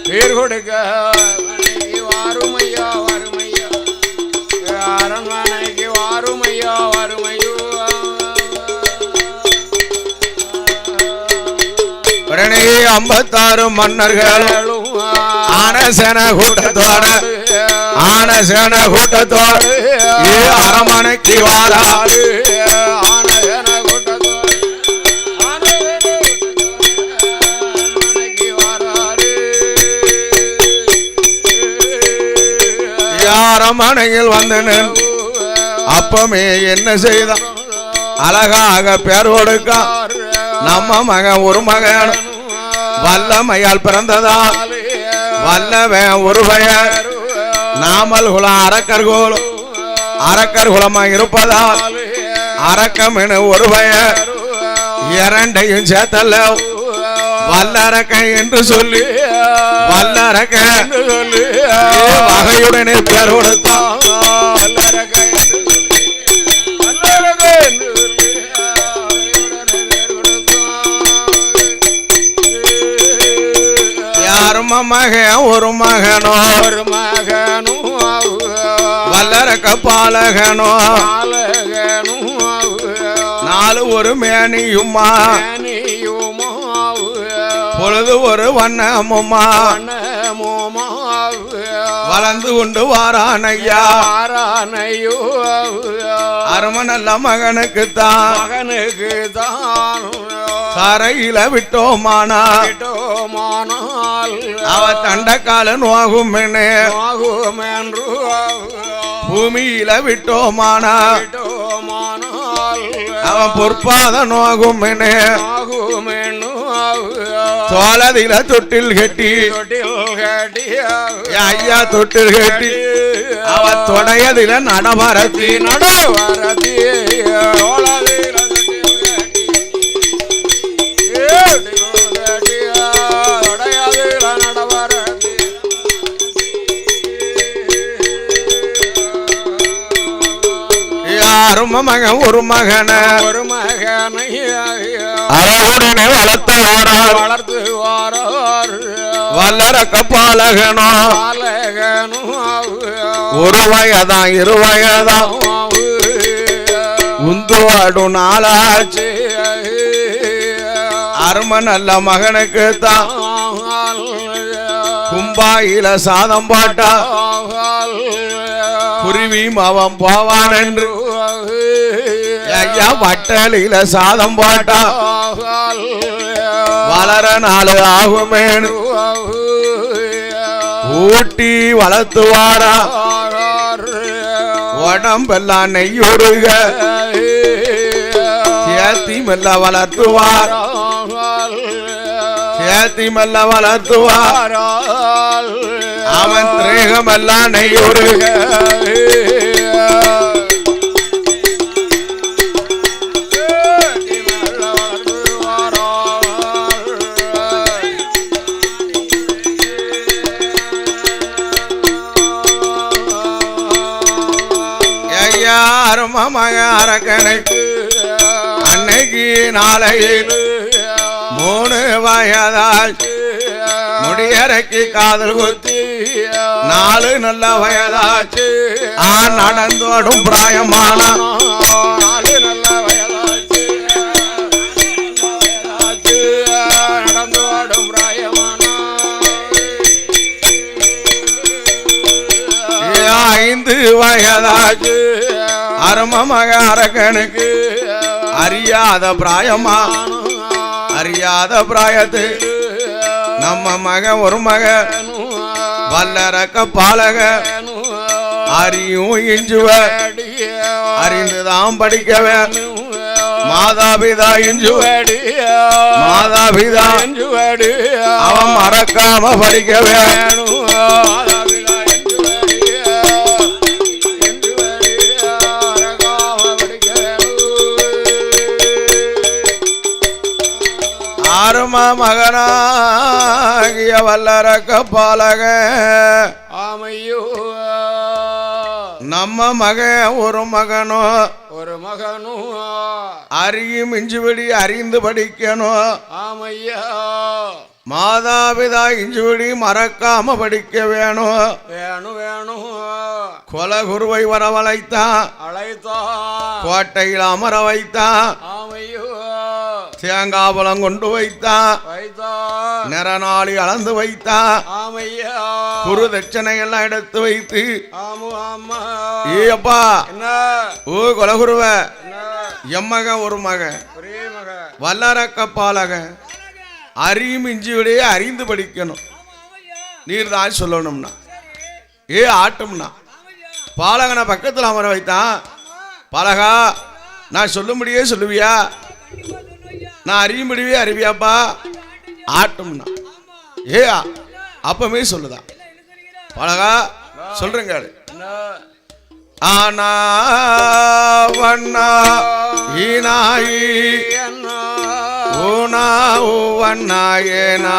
பேர் கொடுக்க வாரும் ஐயா வாரும் ஐயா அரண்மனைக்கு வாரும் ஐயா வாரும் ஐயோ உடனே 56 மன்னர்களும் ஆனசேன கூட்டத்தோடு ஆனசேன கூட்டத்தோடு அரமனைக்கு வாராரு அரமனையில் வந்து அப்பமே என்ன செய்தான் அழகாக பேர் கொடுக்க நம்ம மகன் ஒரு மகன் வல்லமையால் பிறந்ததா வல்லவன் ஒரு பெயர் நாமல் குலம் அரக்கர் குலம் அரக்கர் குலமா இருப்பதால் அரக்கம் என ஒரு பெயர் இரண்டையும் சேர்த்தல்ல வல்லரக்க என்று சொல்லி வல்லரக்க வகையுடனே பேர் கொடுத்தான் யாரும் மகன் ஒரு மகனோ ஒரு மகனும் வல்லரக்க பாலகனோ நாலு ஒரு மேனியுமா பொழுது ஒரு வண்ணமுமா வளர்ந்து கொண்டு வாரானையா அரும நல்ல மகனுக்குத்தான் கரையில விட்டோமானா அவ தண்டக்கால நோகும் பூமியில விட்டோமானா அவன் பொற்பாத நோகும் தோலதில தொட்டில் கட்டி ஐயா தொட்டில் கட்டி அவ தொடையதில நடமரத்தி நடவரதி அரும மகன் ஒரு மகன ஒரு மகனை அழகுடனே வளர்த்து வாரார் வளர்த்து வாரார் வல்லரக்க பாலகனோ ஒரு வயதான் இரு வயதான் உந்துவாடு நாளாச்சு அரும நல்ல மகனுக்கு தான் கும்பாயில சாதம் பாட்டா குருவி அவன் போவான் என்று ஐயா வட்டலில சாதம் பாட்டா வளர நாள் ஆகுமேனு ஊட்டி வளர்த்து வாரா உடம்பெல்லாம் நெய்யுருக சேத்தி மெல்ல வளர்த்துவார் சேத்தி மெல்ல வளர்த்துவார் அவன் திரேகமெல்லாம் நெய்யுருக மக அரக்கனைக்கு அன்னைக்கு நாளையில் 3 வயதால் முடியறைக்கு காதல் குத்தி 4 நல்ல வயதாச்சு நடந்தோடும் பிராயமான 4 நல்ல வயதாச்சு நடந்தோடும் பிராயமான 5 வயதாச்சு அருமமக அரக்கனுக்கு அறியாத பிராயமா அறியாத பிராயத்து நம்ம மக ஒரு மக வல்லரக்க பாலக அறியும் இஞ்சுவ அறிந்துதான் படிக்கவே மாதாபிதா இஞ்சுவடி மாதாபிதா இஞ்சுவடி அவன் மறக்காம படிக்க வேணும் ஆறும மகனாகிய வல்லரக்க பாலக ஆமையோ நம்ம மக ஒரு மகனோ அறியும் இஞ்சுவடி அறிந்து படிக்கணும் ஆமையா மாதாபிதா இஞ்சுவடி மறக்காம படிக்க வேணும் வேணும் குலகுருவை வரவழைத்தான் அழைத்தான் கோட்டையில் அமர வைத்தான் ஆமையோ தேங்காபலம் கொண்டு வைத்தான் நிறநாளி அளந்து வைத்தான் ஆமையா குரு தட்சணை எல்லாம் எடுத்து வைத்து ஏப்பா ஓ குலகுருவ எம்மக ஒரு மக வல்லரக்க பாலக அறியும் இஞ்சிவிடையே அறிந்து படிக்கணும் நீர் தான் சொல்லணும்னா ஏ ஆட்டம்னா பாலகனை பக்கத்தில் அமர வைத்தான் பாலகா நான் சொல்லும்படியே சொல்லுவியா நான் அறியும்படியே அறிவியாப்பா ஆட்டம்னா ஏ அப்பமே சொல்லுதான் பாலகா சொல்றேங்க ஆனா வண்ணா ஈனாயி ஊனா ஊவண்ணாயேனா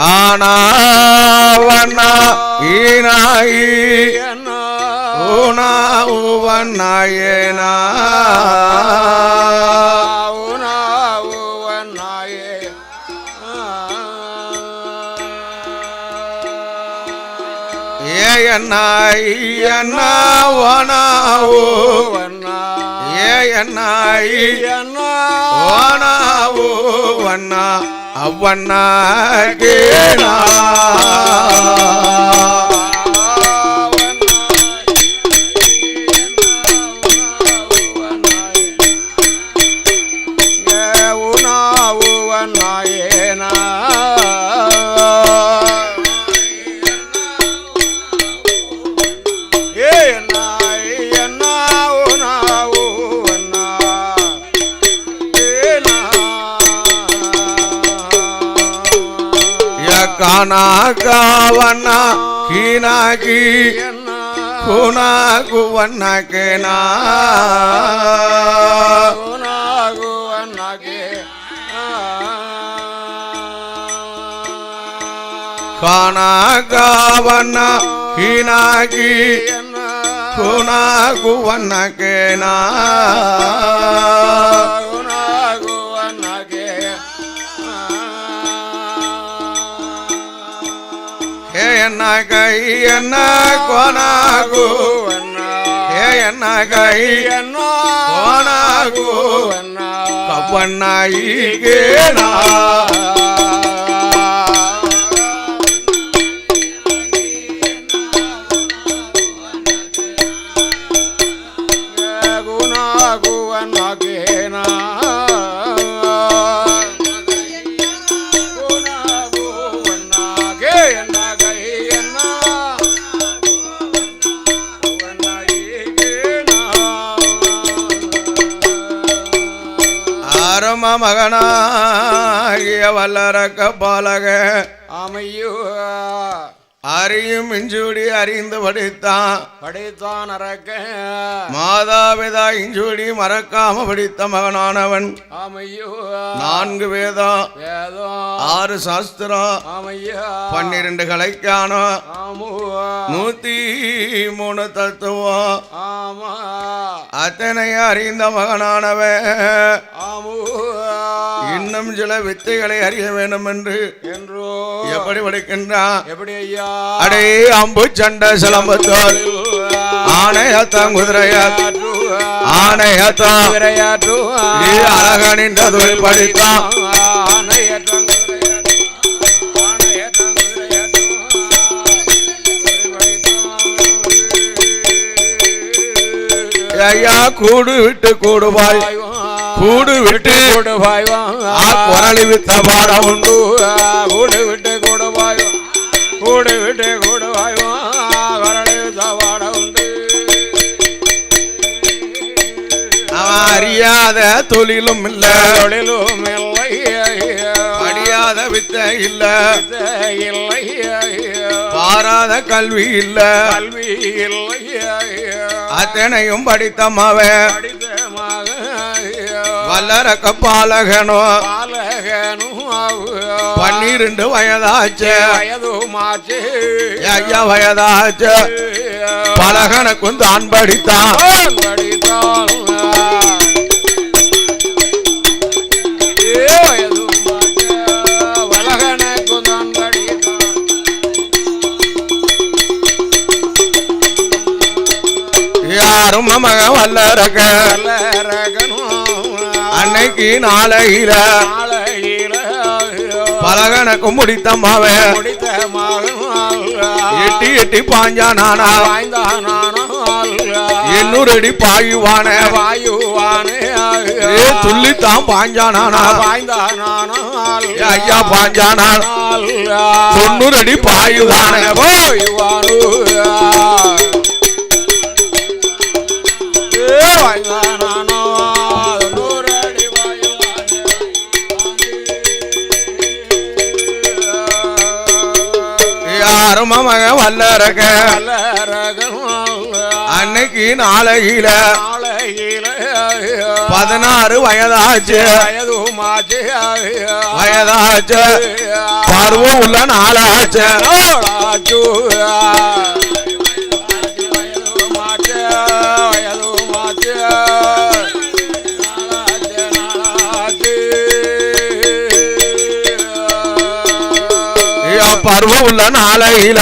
ஆனா வண்ணா ஈனாயி ஊனா ஊவண்ணாயேனா அவ்வண்ணா கேனா கானா காவண்ணா கீனாகி குணா குவண்ணா கேனா கானா காவண்ணா கீனாகி குணா குவண்ணா கேனா என்ன கை என்ன கோனாகு என்ன கை என்ன கோனாகு கவ்வண்ணாயி கேனா மகனாகிய வல்லரக்க பாலக ஆமையோ அறியும் இஞ்சுடி அறிந்து படித்தான் அரக்க மாதாபிதா இஞ்சுடி மறக்காம படித்த மகனானவன் ஆமையோ 4 வேதம் 6 சாஸ்திரம் 12 கலைக்கானம் 103 தத்துவம் அத்தனை அறிந்த மகனானவன் இன்னும் சில வித்தைகளை அறிய வேண்டும் என்று எப்படி படிக்கின்றான் எப்படி ஐயா அடே அம்பு சண்டை சிலம்பத்தோல் ஆணையத்தான் குதிரையா ஆணையத்தான் குதிரையாற்றும் அழகனின் தொழில் படித்தான் ஆணையற்றம் ஐயா கூடு விட்டு கூடுவாய் கூடு விட்டு கூடுவாய் குரலி வித்த பாடம் உண்டு கூடு விட்டு கூடுவாய் கூடு விட்டு கூடுவாய் குரலி வித்த பாடம் உண்டு அவன் அறியாத தொழிலும் இல்ல தொழிலும் இல்லை படியாத வித்தை இல்ல இல்லை பாராத கல்வி இல்ல கல்வி இல்லை அத்தனையும் படித்த மவன் வல்லரக்க பாலகனோ 12 வயதாச்சு வயதுமாச்சு ஐயா வயதாச்சு பலகனுக்கும் தான் படித்தான் யாரும் மக வல்லரக்க அன்னைக்கு நாளையில பலகனுக்கும் முடித்த மவன் எட்டி எட்டி பாஞ்சானானா 800 அடி பாயுவான துள்ளித்தான் பாஞ்சானானா ஐயா பாஞ்சானா 90 அடி பாயுவான யாரும் மக வல்லரக அன்னைக்கு நாளையில 16 வயதாச்சு வயதாச்சு பருவம் உள்ள நாளாச்சு பருவம் உள்ள நாளையில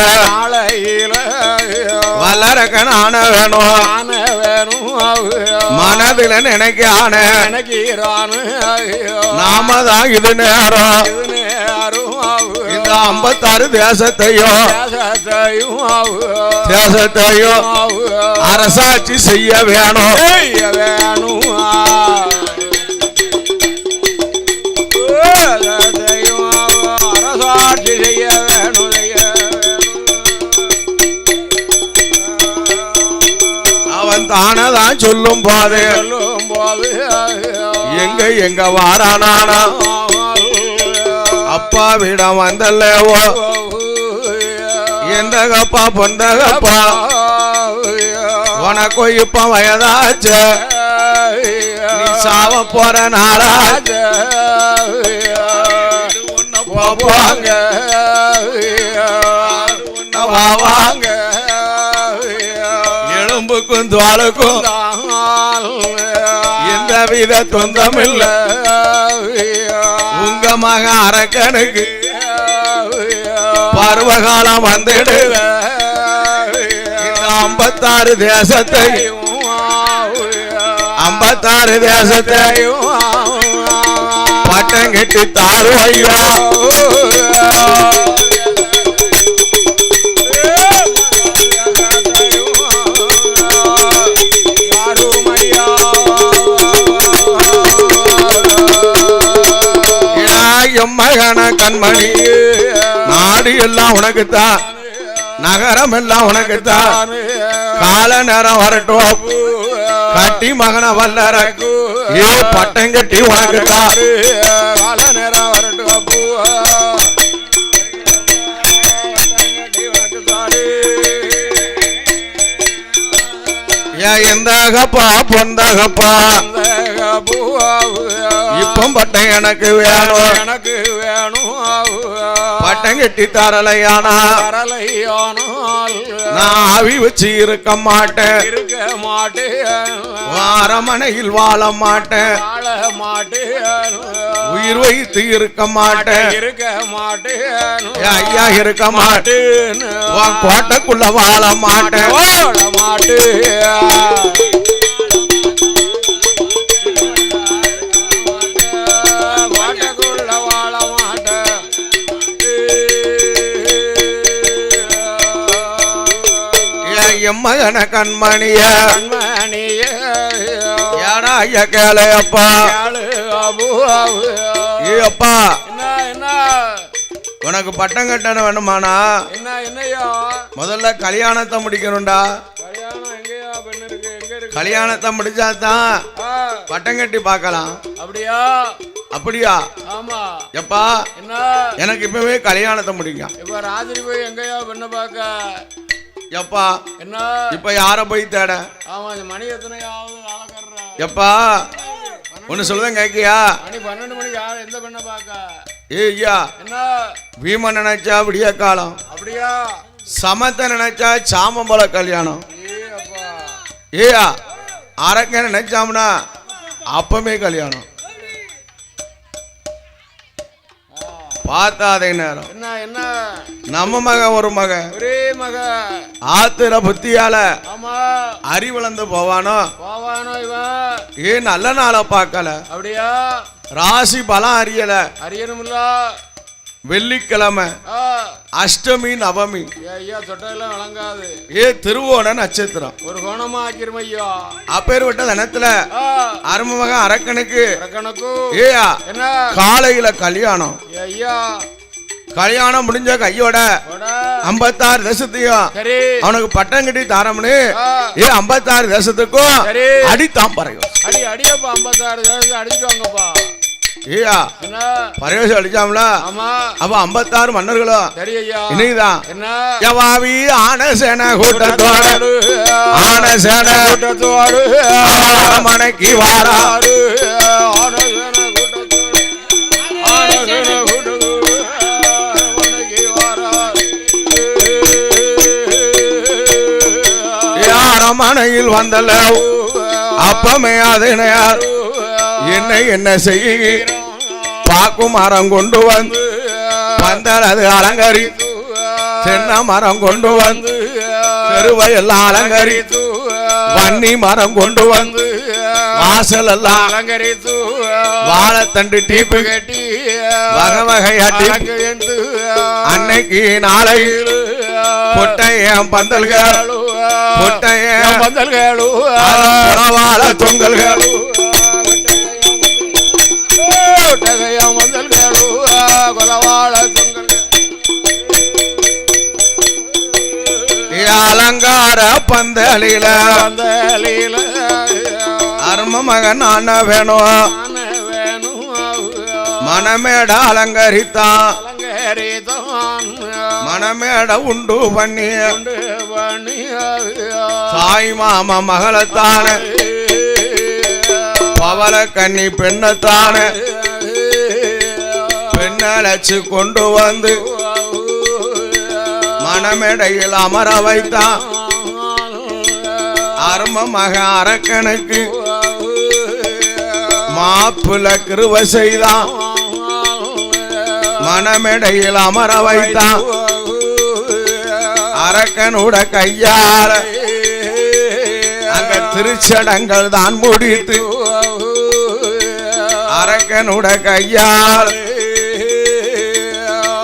வல்லரக்க நான வேணும் மனதில நினைக்கான நாம தான் இது நேரம் இந்த 56 தேசத்தையும் அரசாட்சி செய்ய வேணும் அவன் தானதான் சொல்லும் போது எங்க வாரானானா அப்பாவிடம் வந்தல்லவோ எந்த கப்பா பொந்தகப்பா உனக்கு இப்ப வயதாச்சு நீ சாவ போற நாளாச்சு போவாங்க வாங்க எலும்புக்கும் தோலுக்கும் எந்த வித தொந்தமில்ல உங்க மக அரக்கனுக்கு பருவகாலம் வந்துடு இந்த 56 தேசத்தையும் 56 தேசத்தையும் பட்டம் கட்டி தாரு ஐயா மகன கண்மணி நாடு எல்லாம் உனக்குத்தான் நகரம் எல்லாம் உனக்குத்தான் கால நேரம் வரட்டும் கட்டி மகன வல்லரக்கு ஏ பட்டம் கட்டி உனக்குத்தான் கால நேரம் வரட்டும் எந்தகப்பா பொந்தகப்பா இப்ப பட்டம் எனக்கு வேணும் பட்டம் கட்டி தரலையானா நான் ஆவி வச்சு இருக்க மாட்டேன் அரமனையில் வாழ மாட்டேன் உயிர் வைத்து இருக்க மாட்டேன் ஐயா இருக்க மாட்டேன் கோட்டைக்குள்ள வாழ மாட்டேன் கண்ணன கண்மணிய ஏடா ஐயா கேளு அப்பா அப்பா என்ன உனக்கு பட்டம் கட்டணும் வேணுமானா என்னையா முதல்ல கல்யாணத்தை முடிக்கணும்டா. கல்யாணம் எங்கயா பெண்ணு இருக்கு எங்க இருக்கு கல்யாணத்தை முடிச்சாதான் பட்டம் கட்டி பார்க்கலாம். அப்படியா அப்படியா? ஆமா. எப்பா என்ன எனக்கு இப்பவே கல்யாணத்தை முடிங்க. இப்ப ராத்திரி போய் எங்கயா பெண்ண பாக்க? எப்பா என்ன இப்ப யார போய் தேட? ஆமா மணி எத்தனையாவது ஆளக்கற? எப்பா ஒன்னு சொல்லுவேன் கேக்கியா? மணி 12 மணிக்கு யார் எந்த பெண்ண பாக்க? ஐயா என்ன வீமன் நினைச்சா விடிய காலம், அப்படியா? சமத்த நினைச்சா சாமம்பல கல்யாணம். அப்பா ஏயா அரக்க நினைச்சாம்னா அப்பமே கல்யாணம். பார்த்தா அதே நேரம் என்ன என்ன நம்ம மக ஒரு மக ஒரே மக ஆத்திர புத்தியால ஆமா அறிவிழந்து போவானோ இவன் ஏன் நல்ல நாளை பார்க்கல. அப்படியா? ராசி பலம் அறியல. அறியணும்ல. வெள்ளிக்கிழமை அஷ்டமி நவமி ஐயா தொட்டையெல்லாம் விளங்காது. திருவோண நட்சத்திரம் ஒரு கோணமா ஆக்கிரும் ஐயா. அப்பேற்பட்ட தினத்துல அருமமகன் அரக்கனுக்கு ஏயா என்ன காலையில கல்யாணம். ஐயா கல்யாணம் முடிஞ்ச கையோட 56 தேசத்தையும் அவனுக்கு பட்டம் கட்டி தாரம்னு 56 தேசத்துக்கும் அடித்தான் பறையும். அடியப்பா 56 தேசத்துக்கு அடிச்சுட்டு வாங்கப்பா. ஏயா பரவேசம் அடிச்சாம்ல. அப்ப 56 மன்னர்களும் இன்னைக்குதான் யவாவி ஆனசேன கூட்டத்தோடு ஆனசேன கூட்டத்தோடு மனைக்கு வாராரு. மனையில் வந்தல அப்பமே அதனையார் என்னை என்ன செய்ய பாக்கும் மரம் கொண்டு வந்து பந்தல் அது அலங்கரி தென்னை மரம் கொண்டு வந்து தெருவை எல்லாம் அலங்கரி வன்னி மரம் கொண்டு வந்து வாசல் எல்லாம் அலங்கரித்து வாழைத்தண்டு டீப்பு கட்டி வகை வகையா அன்னைக்கு நாளை பொட்டையம் பந்தல்கள் பொட்டையம் பந்தல்களு வாழ தொங்கல்களு ஒட்டகையம் பந்தல்களு கொலவாழ தொங்கல் அலங்கார பந்தலில அரும மகன் அண்ண வேணும் மனமேட அலங்கரித்தான் மனமேட உண்டு பண்ணி தாய் மாமா மகளத்தான பவள கன்னி பெண்ணத்தான பெண்ணழைச்சு கொண்டு வந்து மனமேடையில் அமர வைத்தான். அரும மக அரக்கனுக்கு மாப்புல கிருபை செய்தான். மனமேடையில் அமர வைத்தான். அரக்கனோட கையால அங்க திருச்சடங்கள் தான் முடித்து அரக்கனோட கையால்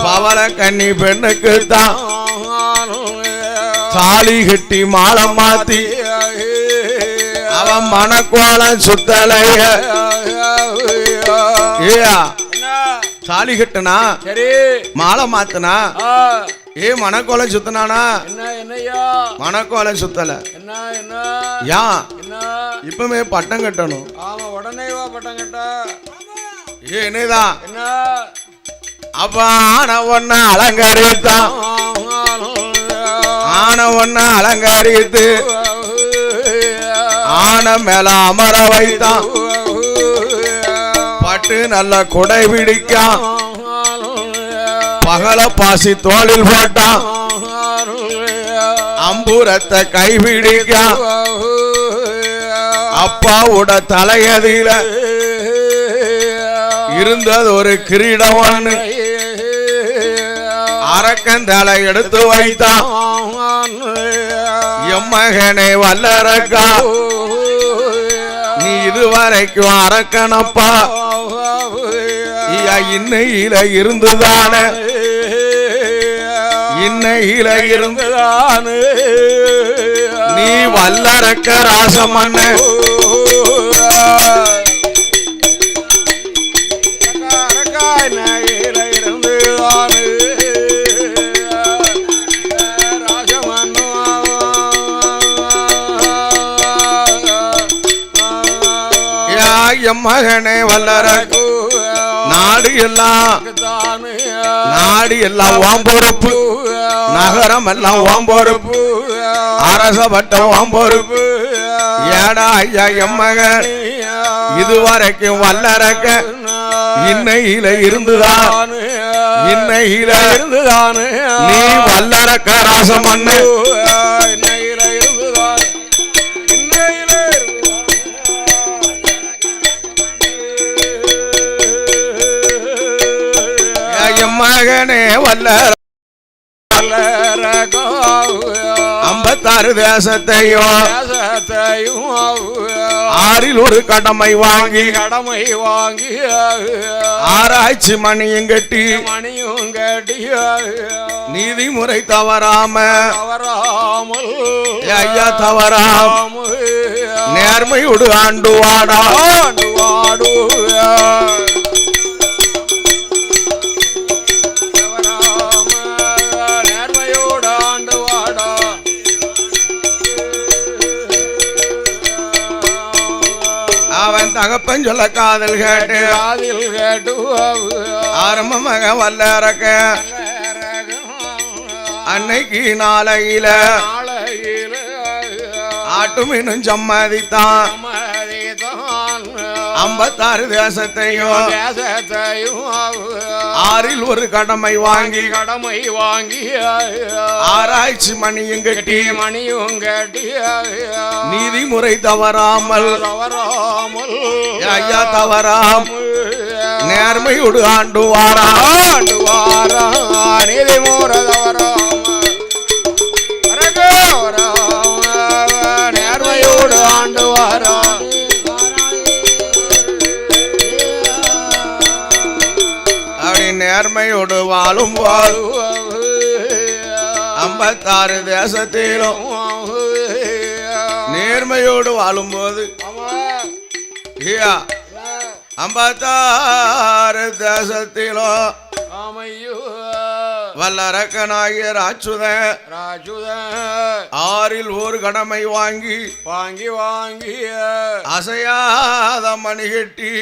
பவள கன்னி பெண்ணுக்கு தான் தாலி கட்டி மாலம் மாத்தி அவன் மனக்கோலம் சுத்தலைய தாலி கட்டுனா மாலை மாத்தனா மனக்கோலம் சுத்தனானா மனக்கோலம் சுத்தல யா இப்பமே பட்டம் கட்டணும். உடனே பட்டம் கட்ட என்னதான் அப்ப ஆன ஒன்ன அலங்கரித்தான். ஆன ஒன்ன அலங்கரித்து ஆன மேல அமர வைத்தான். பட்டு நல்ல குடை பிடிக்கான். பகல பாசி தோளில் போட்டான். அம்பூரத்தை கைபிடிக்கான். அப்பாவோட தலையதில இருந்தது ஒரு கிரீடம். அரக்கன் தலை எடுத்து வைத்தான். எம்மகனே வல்லரக்கா நீ இதுவரைக்கும் அரக்கனப்பா இன்னையில இருந்துதான இன்னையில இருந்துதானே நீ நீ வல்லரக்க ராசமன்ன மகனே வல்லரக்கு நாடு எல்லாம் வாம்பொறுப்பு நகரம் எல்லாம் வாம்பொறுப்பு அரசபட்டம் வாம்பொறுப்பு ஏடா ஐயா எம்மகன் இதுவரைக்கும் வல்லரக்க இன்னையில இருந்துதான் நீ வல்லரக்க ராசமண்ணு மகனே வல்லர 56 தேசத்தையும் ஆறில் ஒரு கடமை வாங்கி ஆராய்ச்சி மணியும் கட்டி நீதிமுறை தவறாமல் ஐயா தவறாம நேர்மையோடு ஆண்டு வாடா தகப்பன் சொல்ல காதல் கேட்டு ஆரம்பமாக வல்லரக்க அன்னைக்கு நாளையில ஆட்டு மீனும் சம்மதித்தான் 56 தேசத்தையும் ஆறில் ஒரு கடமை வாங்கி ஆராய்ச்சி மணியும் கட்டி நீதிமுறை தவறாமல் ஐயா தவறாம் நேர்மையோடு ஆண்டு வாரா நீதிமுறை நேர்மையோடு ஆண்டு வாரா நேர்மையோடு வாழும் 56 தேசத்திலும் நேர்மையோடு வாழும்போது 56 தேசத்திலும் வல்லரக்கனாகிய ராஜுத ஆறில் ஒரு கடமை வாங்கி அசையாத மணி கட்டி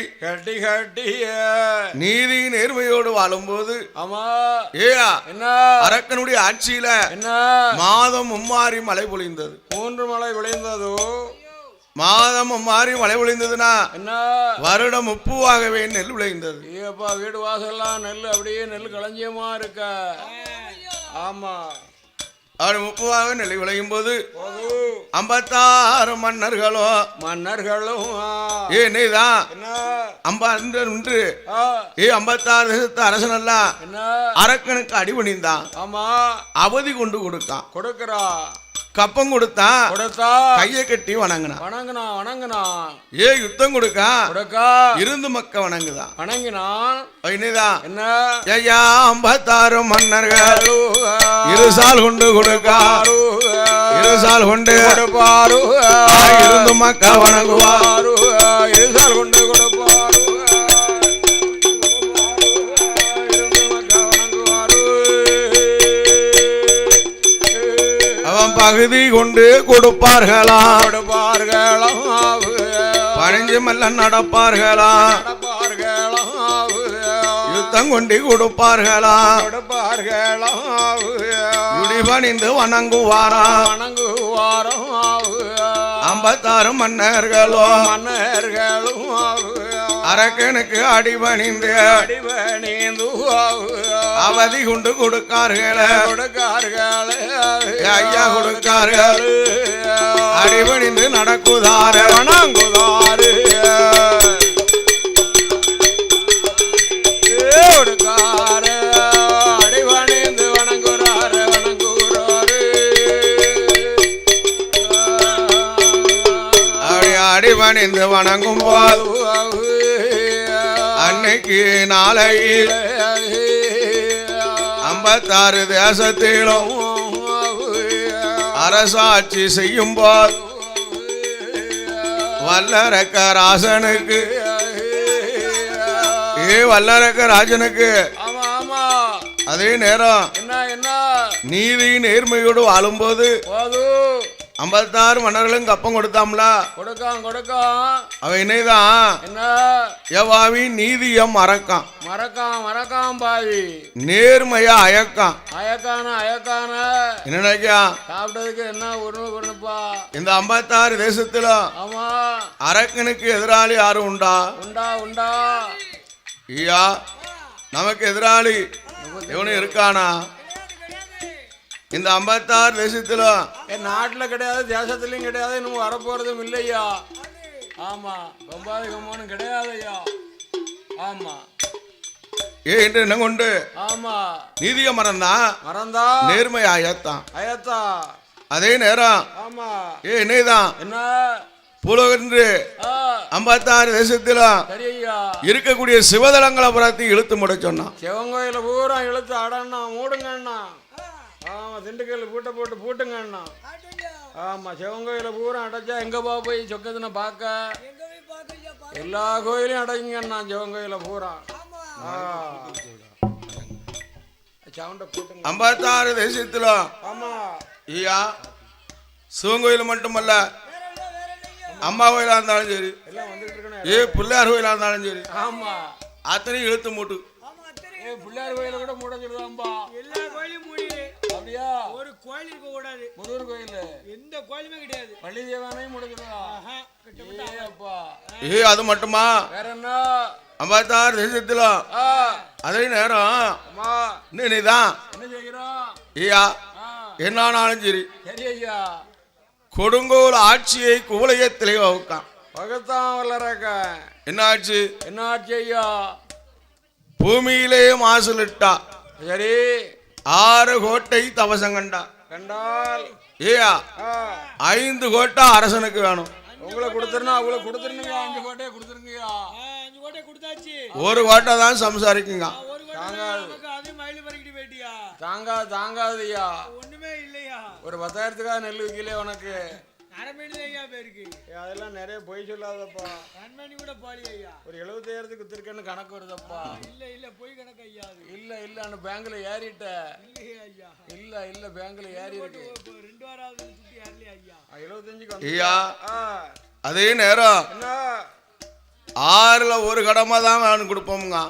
நீதி நேர்மையோடு வாழும்போது அரக்கனுடைய ஆட்சியில மாதம் மும்மாறி மழை பொழிந்தது 3 மழை விளைந்ததோ மாதம் மாறி மழை விளைந்ததுன்னா வருடம் முப்புவாகவே நெல் விளைந்தது வீடு வாசல்லாம் நெல் அப்படியே நெல் களஞ்சியமா இருக்க ஆமா அப்படி முப்புவாக நெல் விளையும் போது 56 மன்னர்களும் நீதான் 56 அரசன் எல்லாம் அரக்கனுக்கு அடிபணிந்தான் அவதி கொண்டு கொடுக்கிறா கப்பம் கொடுத்தா கையை கட்டி வணங்கினா யுத்தம் கொடுக்க இருந்து மக்க வணங்கினான் என்ன 56 மன்னர்கள் இருசால் கொண்டு கொடுக்காரு இருசால் கொண்டு கொடுப்பாரு இருந்து மக்க வணங்குவாரு இருசால் கொண்டு கொடுப்பாரு பகுதி கொண்டு கொடுப்பார்களாம் பணிஞ்சு மெல்ல நடப்பார்களாம் யுத்தம் கொண்டு கொடுப்பார்களாம் பணிந்து வணங்குவாராம் 56 மன்னர்களும் அரக்கனுக்கு அடிபணிந்து அவதி கொண்டு கொடுக்கார்கள் ஐயா கொடுக்கார்கள் அடிபணிந்து நடக்குதாரு வணங்குதாரு கொடுக்காரு அடிபணிந்து வணங்குறாரு அடிபணிந்து வணங்கும் போது அன்னைக்கு நாளையில் 56 தேசத்திலும் அரசாட்சி செய்யும் போது வல்லரக்க ராசனுக்கு வல்லரக்க ராஜனுக்கு ஆமா ஆமா அதே நேரம் என்ன என்ன நீதி நேர்மையோடு வாழும்போது போது 56 மன்னர்களும் கப்பம் கொடுத்தாம்ல கொடுக்கான் கொடுக்கான் அவன் என்னதான் என்ன எவாவி நீதியம் மறக்கான் மறக்கான் மறக்கான் பாவி நேர்மையா அயக்கான் அயக்கான அயக்கான என்ன நினைக்கா சாப்பிட்டதுக்கு என்ன ஒண்ணுப்பா இந்த 56 தேசத்துல ஆமா அரக்கனுக்கு எதிராளி யாரும் உண்டா உண்டா உண்டா ஐயா நமக்கு எதிராளி எவனும் இருக்கானா இந்த 56 தேசத்துல என் நாட்டுல கிடையாது தேசத்துலயும் கிடையாது இன்னும் வரப்போறதும் இல்லையா ஆமா கொம்பாதி கொம்பானும் கிடையாது ஐயா ஆமா என்று என்ன கொண்டு ஆமா நீதிய மறந்தான் மறந்தா நேர்மை அயத்தான் அயத்தா அதே நேரம் ஆமா என்னதான் என்ன புலகன்று 56 தேசத்துல சரி ஐயா இருக்கக்கூடிய சிவதலங்களை புறத்தி இழுத்து முட சொன்னான் சிவங்கோயில பூரா இழுத்து அடண்ணா மூடுங்கண்ணா ஆமா திண்டுக்கல் பூட்டை போட்டு பூட்டுங்கண்ணா ஆமா சிவங்கோயில பூரா அடைச்சா எங்க போய் சொக்கத்தின பார்க்க எல்லா கோயிலையும் அடைங்கண்ணா சிவங்கோயில பூரா சவுண்ட கூட்டுங்க 56 தேசத்துல ஆமா ஐயா சிவன் கோயில் மட்டுமல்ல அம்மா கோயிலா இருந்தாலும் சரி எல்லாம் வந்துட்டு இருக்கணும் பிள்ளையார் கோயிலா இருந்தாலும் சரி ஆமா அத்தனையும் இழுத்து மூட்டு பிள்ளையார் கோயில கூட மூடச்சிருதாம்பா எல்லா கோயிலும் மூடி அப்படியா ஒரு கோயில் இருக்க கூடாது முருகர் கோயில் எந்த கோயிலுமே கிடையாது பள்ளி தேவானையும் முடிஞ்சிருதா அப்பா அது மட்டுமா வேற என்ன 56 தேசத்துல அதே நேரம் அம்மா நீதான் என்ன செய்கிறோம் ஐயா என்னானாலும் சரி சரி ஐயா கொடுங்கோல் ஆட்சியை குவலயத்திலே வகுக்கான் பகத்தான் வல்லரக்க என்ன ஆட்சி என்ன ஆட்சி ஐயா பூமியிலே மாசுலிட்டா சரி 6 கோட்டை தவசம் கண்டா கண்டால் ஏயா 5 கோட்டை அரசனுக்கு வேணும் உங்களை கொடுத்துருந்தா அவங்கள கொடுத்துருங்க 5 கோட்டையை கொடுத்துருங்கய்யா 5 கோட்டை கொடுத்தாச்சு 1 கோட்டை தான் சம்சாரிக்குங்க ஒரு கோட்டை நமக்கு அது மயில பறிக்கிட்டு போயிட்டியா தாங்காதுய்யா ஒண்ணுமே இல்லையா ஒரு 10,000க்காக நெல் விக்கல உனக்கு அரைமணி ஐயா பேருக்கு அதெல்லாம் நிறைய பொய் சொல்லாதப்பா கண்மணி கூட போலி ஐயா ஒரு 70,000க்கு வித்திருக்கேன்னு கணக்கு வருதப்பா இல்ல பொய் கணக்கு ஐயா அது இல்ல அந்த பேங்க்ல ஏறிட்ட ஐயா இல்ல பேங்க்ல ஏறி இருக்கு 2 வாராவது சுத்தி ஏறலையா ஐயா 75க்கு ஐயா அதே நேரம் என்ன 6ல ஒரு கடமை தான் வேணும் கொடுப்போமுங்க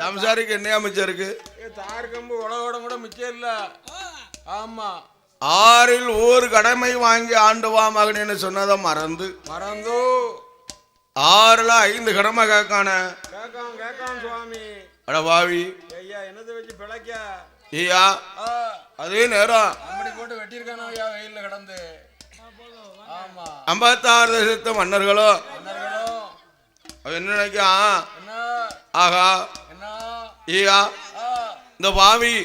சம்சாரிக்கு என்ன அமைச்சருக்கு தார் கம்பு உலகோடம் கூட மிச்சம் இல்ல ஆமா 6ல் ஒரு கடமை வாங்கி ஆண்டுவா மகன் சொன்னதை மறந்து 6ல 5 கடமை கேட்கான கேட்கான் சுவாமி அடவாவி ஐயா என்னது வச்சு பிழைக்க ஐயா அதே நேரம் அப்படி போட்டு வெட்டியிருக்கானோ ஐயா வெயில்ல கிடந்து ஆமா 56 தேசத்து மன்னர்களும் என்ன நினைக்கா ஆகா ஐயா இந்த பாவி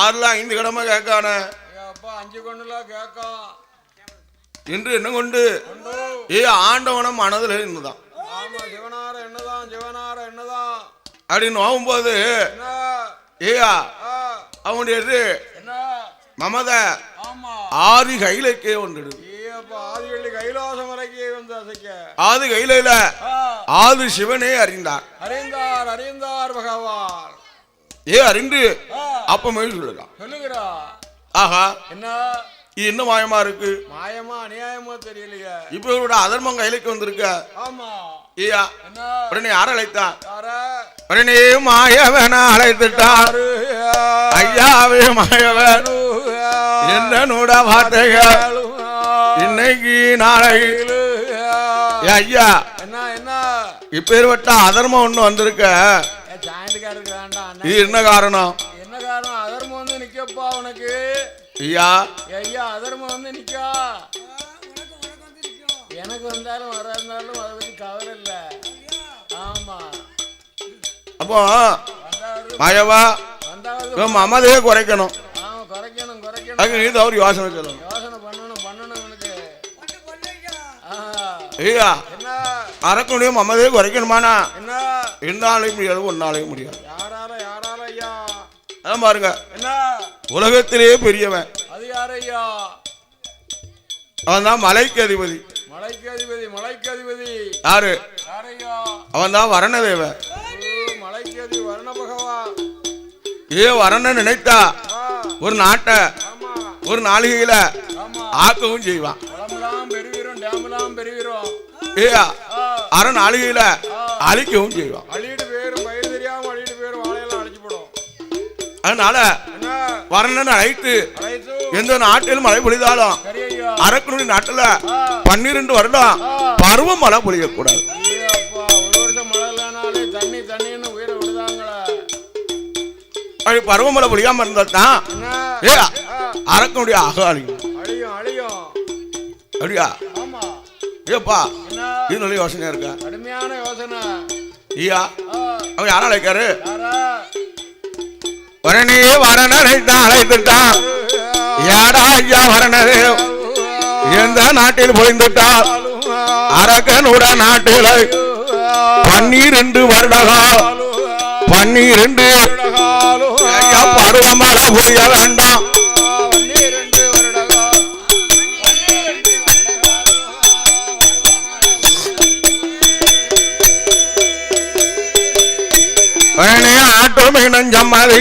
6ல 5 கடமை கேட்கான அப்பா 5 கொண்டுல கேட்கான் என்று என்ன கொண்டு ஆண்டவனம் மனதில் இருந்துதான் ஆமா சிவனார என்னதான் அப்படின்னு நோகும்போது ஏயா அவனுடைய மமத ஆதி கையிலக்கே வந்துடு ஆதி கைலாசம் வரைக்கும் வந்து அசைக்க ஆதி கையில ஆதி சிவனே அறிந்தார் பகவான் அறிந்து அப்பமே சொல்லலாம் சொல்லுகிறா ஆஹா என்ன இது என்ன மாயமா இருக்கு மாயமா அநியாயமா தெரியலையே இப்ப இவரோட அதர்மம் கையிலுக்கு வந்திருக்க ஆமா ஐயா என்ன உடனே யார அழைத்தான் உடனே மாயவன அழைத்துட்டார் ஐயாவே மாயவன் என்னோட வார்த்தைகள் இன்னைக்கு நாளைக்கு ஐயா என்ன இப்பேற்பட்ட அதர்மம் ஒண்ணு வந்திருக்க ஜாயிண்ட்காரருக்கு வேண்டாம் இது என்ன காரணம் அதர்மம் வந்து நிக்கப்பா உனக்கு ஐயா அதர்மம் வந்து நிக்கா எனக்கு வந்தாலும் வராஇருந்தாலும் அதை பத்தி கவலை இல்ல ஆமா அப்போ மாயவா மமதையே குறைக்கணும் அதுக்கு நீ தவறு யோசனை சொல்லணும் பண்ணணும் உனக்கு ஐயா அரக்கனுடைய மமதையே குறைக்கணுமானா என்ன என்னாலையும் முடியாது ஒன்னாலையும் முடியாது யாரால ஐயா அதான் பாருங்க என்ன உலகத்திலேயே பெரியவன் அது யாரு ஐயா அவன் தான் மலைக்கு அதிபதி. மலைக்கு அதிபதி. மலைக்கு அதிபதி யாரு? யாரையா? அவன் தான் வரணதேவ. மலைக்கு அதிபதி வரண பகவான். வரண நினைத்தா ஒரு நாட்டை ஆமா ஒரு நாளிகையில ஆமா ஆக்கவும் செய்வான். குளம்லாம் பெருவீரும் டேம்லாம் பெருவீரும். அர நாளிகையில அழிக்கவும் செய்வான். அழிட்டு பேரும் பயிர் தெரியாம அழிட்டு பேரும் வாழையெல்லாம் அழிச்சு போடும். அதனால என்ன வரணன் அழைத்து அழைத்து எந்த நாட்டில் மழை பொழிதாலும் சரி ஐயா. அரக்கனுடைய நாட்டுல 12 வருடம் பருவம் மழை பொழியக்கூடாது. அப்பா ஒரு வருஷம் மழை இல்லைனாலே தண்ணி தண்ணின்னு உயிரை விடுதாங்களா? அப்படி பருவமழை பொழியாம இருந்தால்தான் என்ன அரக்கனுடைய ஆக அழியும். அழியும் அழியும். அப்படியா? ஆமா ஏப்பா என்ன இது நல்ல யோசனையா இருக்கா? கடுமையான யோசனை. ஐயா அவன் யாரா அழைக்காரு? யாரா? வரணே வரண அழைத்துட்டான். யாரா ஐயா வரணது எந்த நாட்டில் பொழிந்துட்டால் அரக்கனுட நாட்டில் 12 வருடங்கள் 12 பருவமழை பொழிய வேண்டாம். ஆட்டும் இனஞ்சம்மதி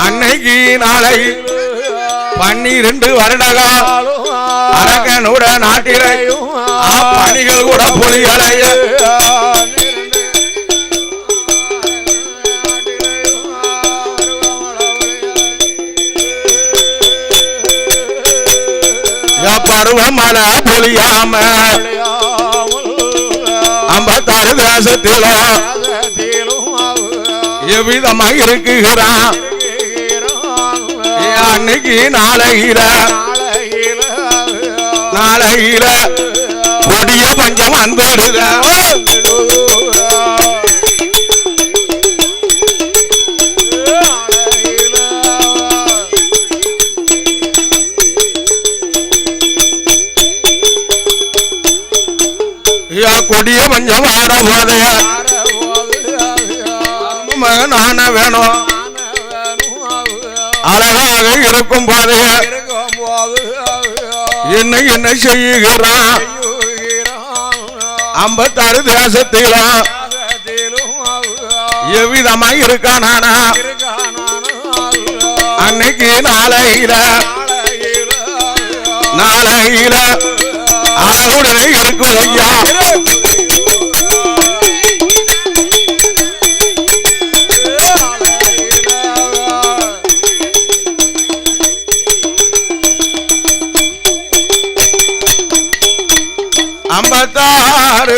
அன்னைக்கு நாளை 12 வருடங்கள் அரக்கனுட நாட்டிலே பணிகள் கூட பொழிகளைய பருவமழை பொழியாம 56 தேசத்திலும் எவ்விதமாக இருக்குகிறான். அன்னைக்கு நாளையில கொடிய பஞ்சம் வந்துடுத. கொடிய பஞ்சம் ஆற போதைய நான வேணும். அழகாக இருக்கும் போது என்ன செய்கிறான்? 56 தேசத்திலும் எவ்விதமாக இருக்கானா? அன்னைக்கு நாளையில ஆளுடனே இருக்கும் ஐயா. ஐம்பத்தாறு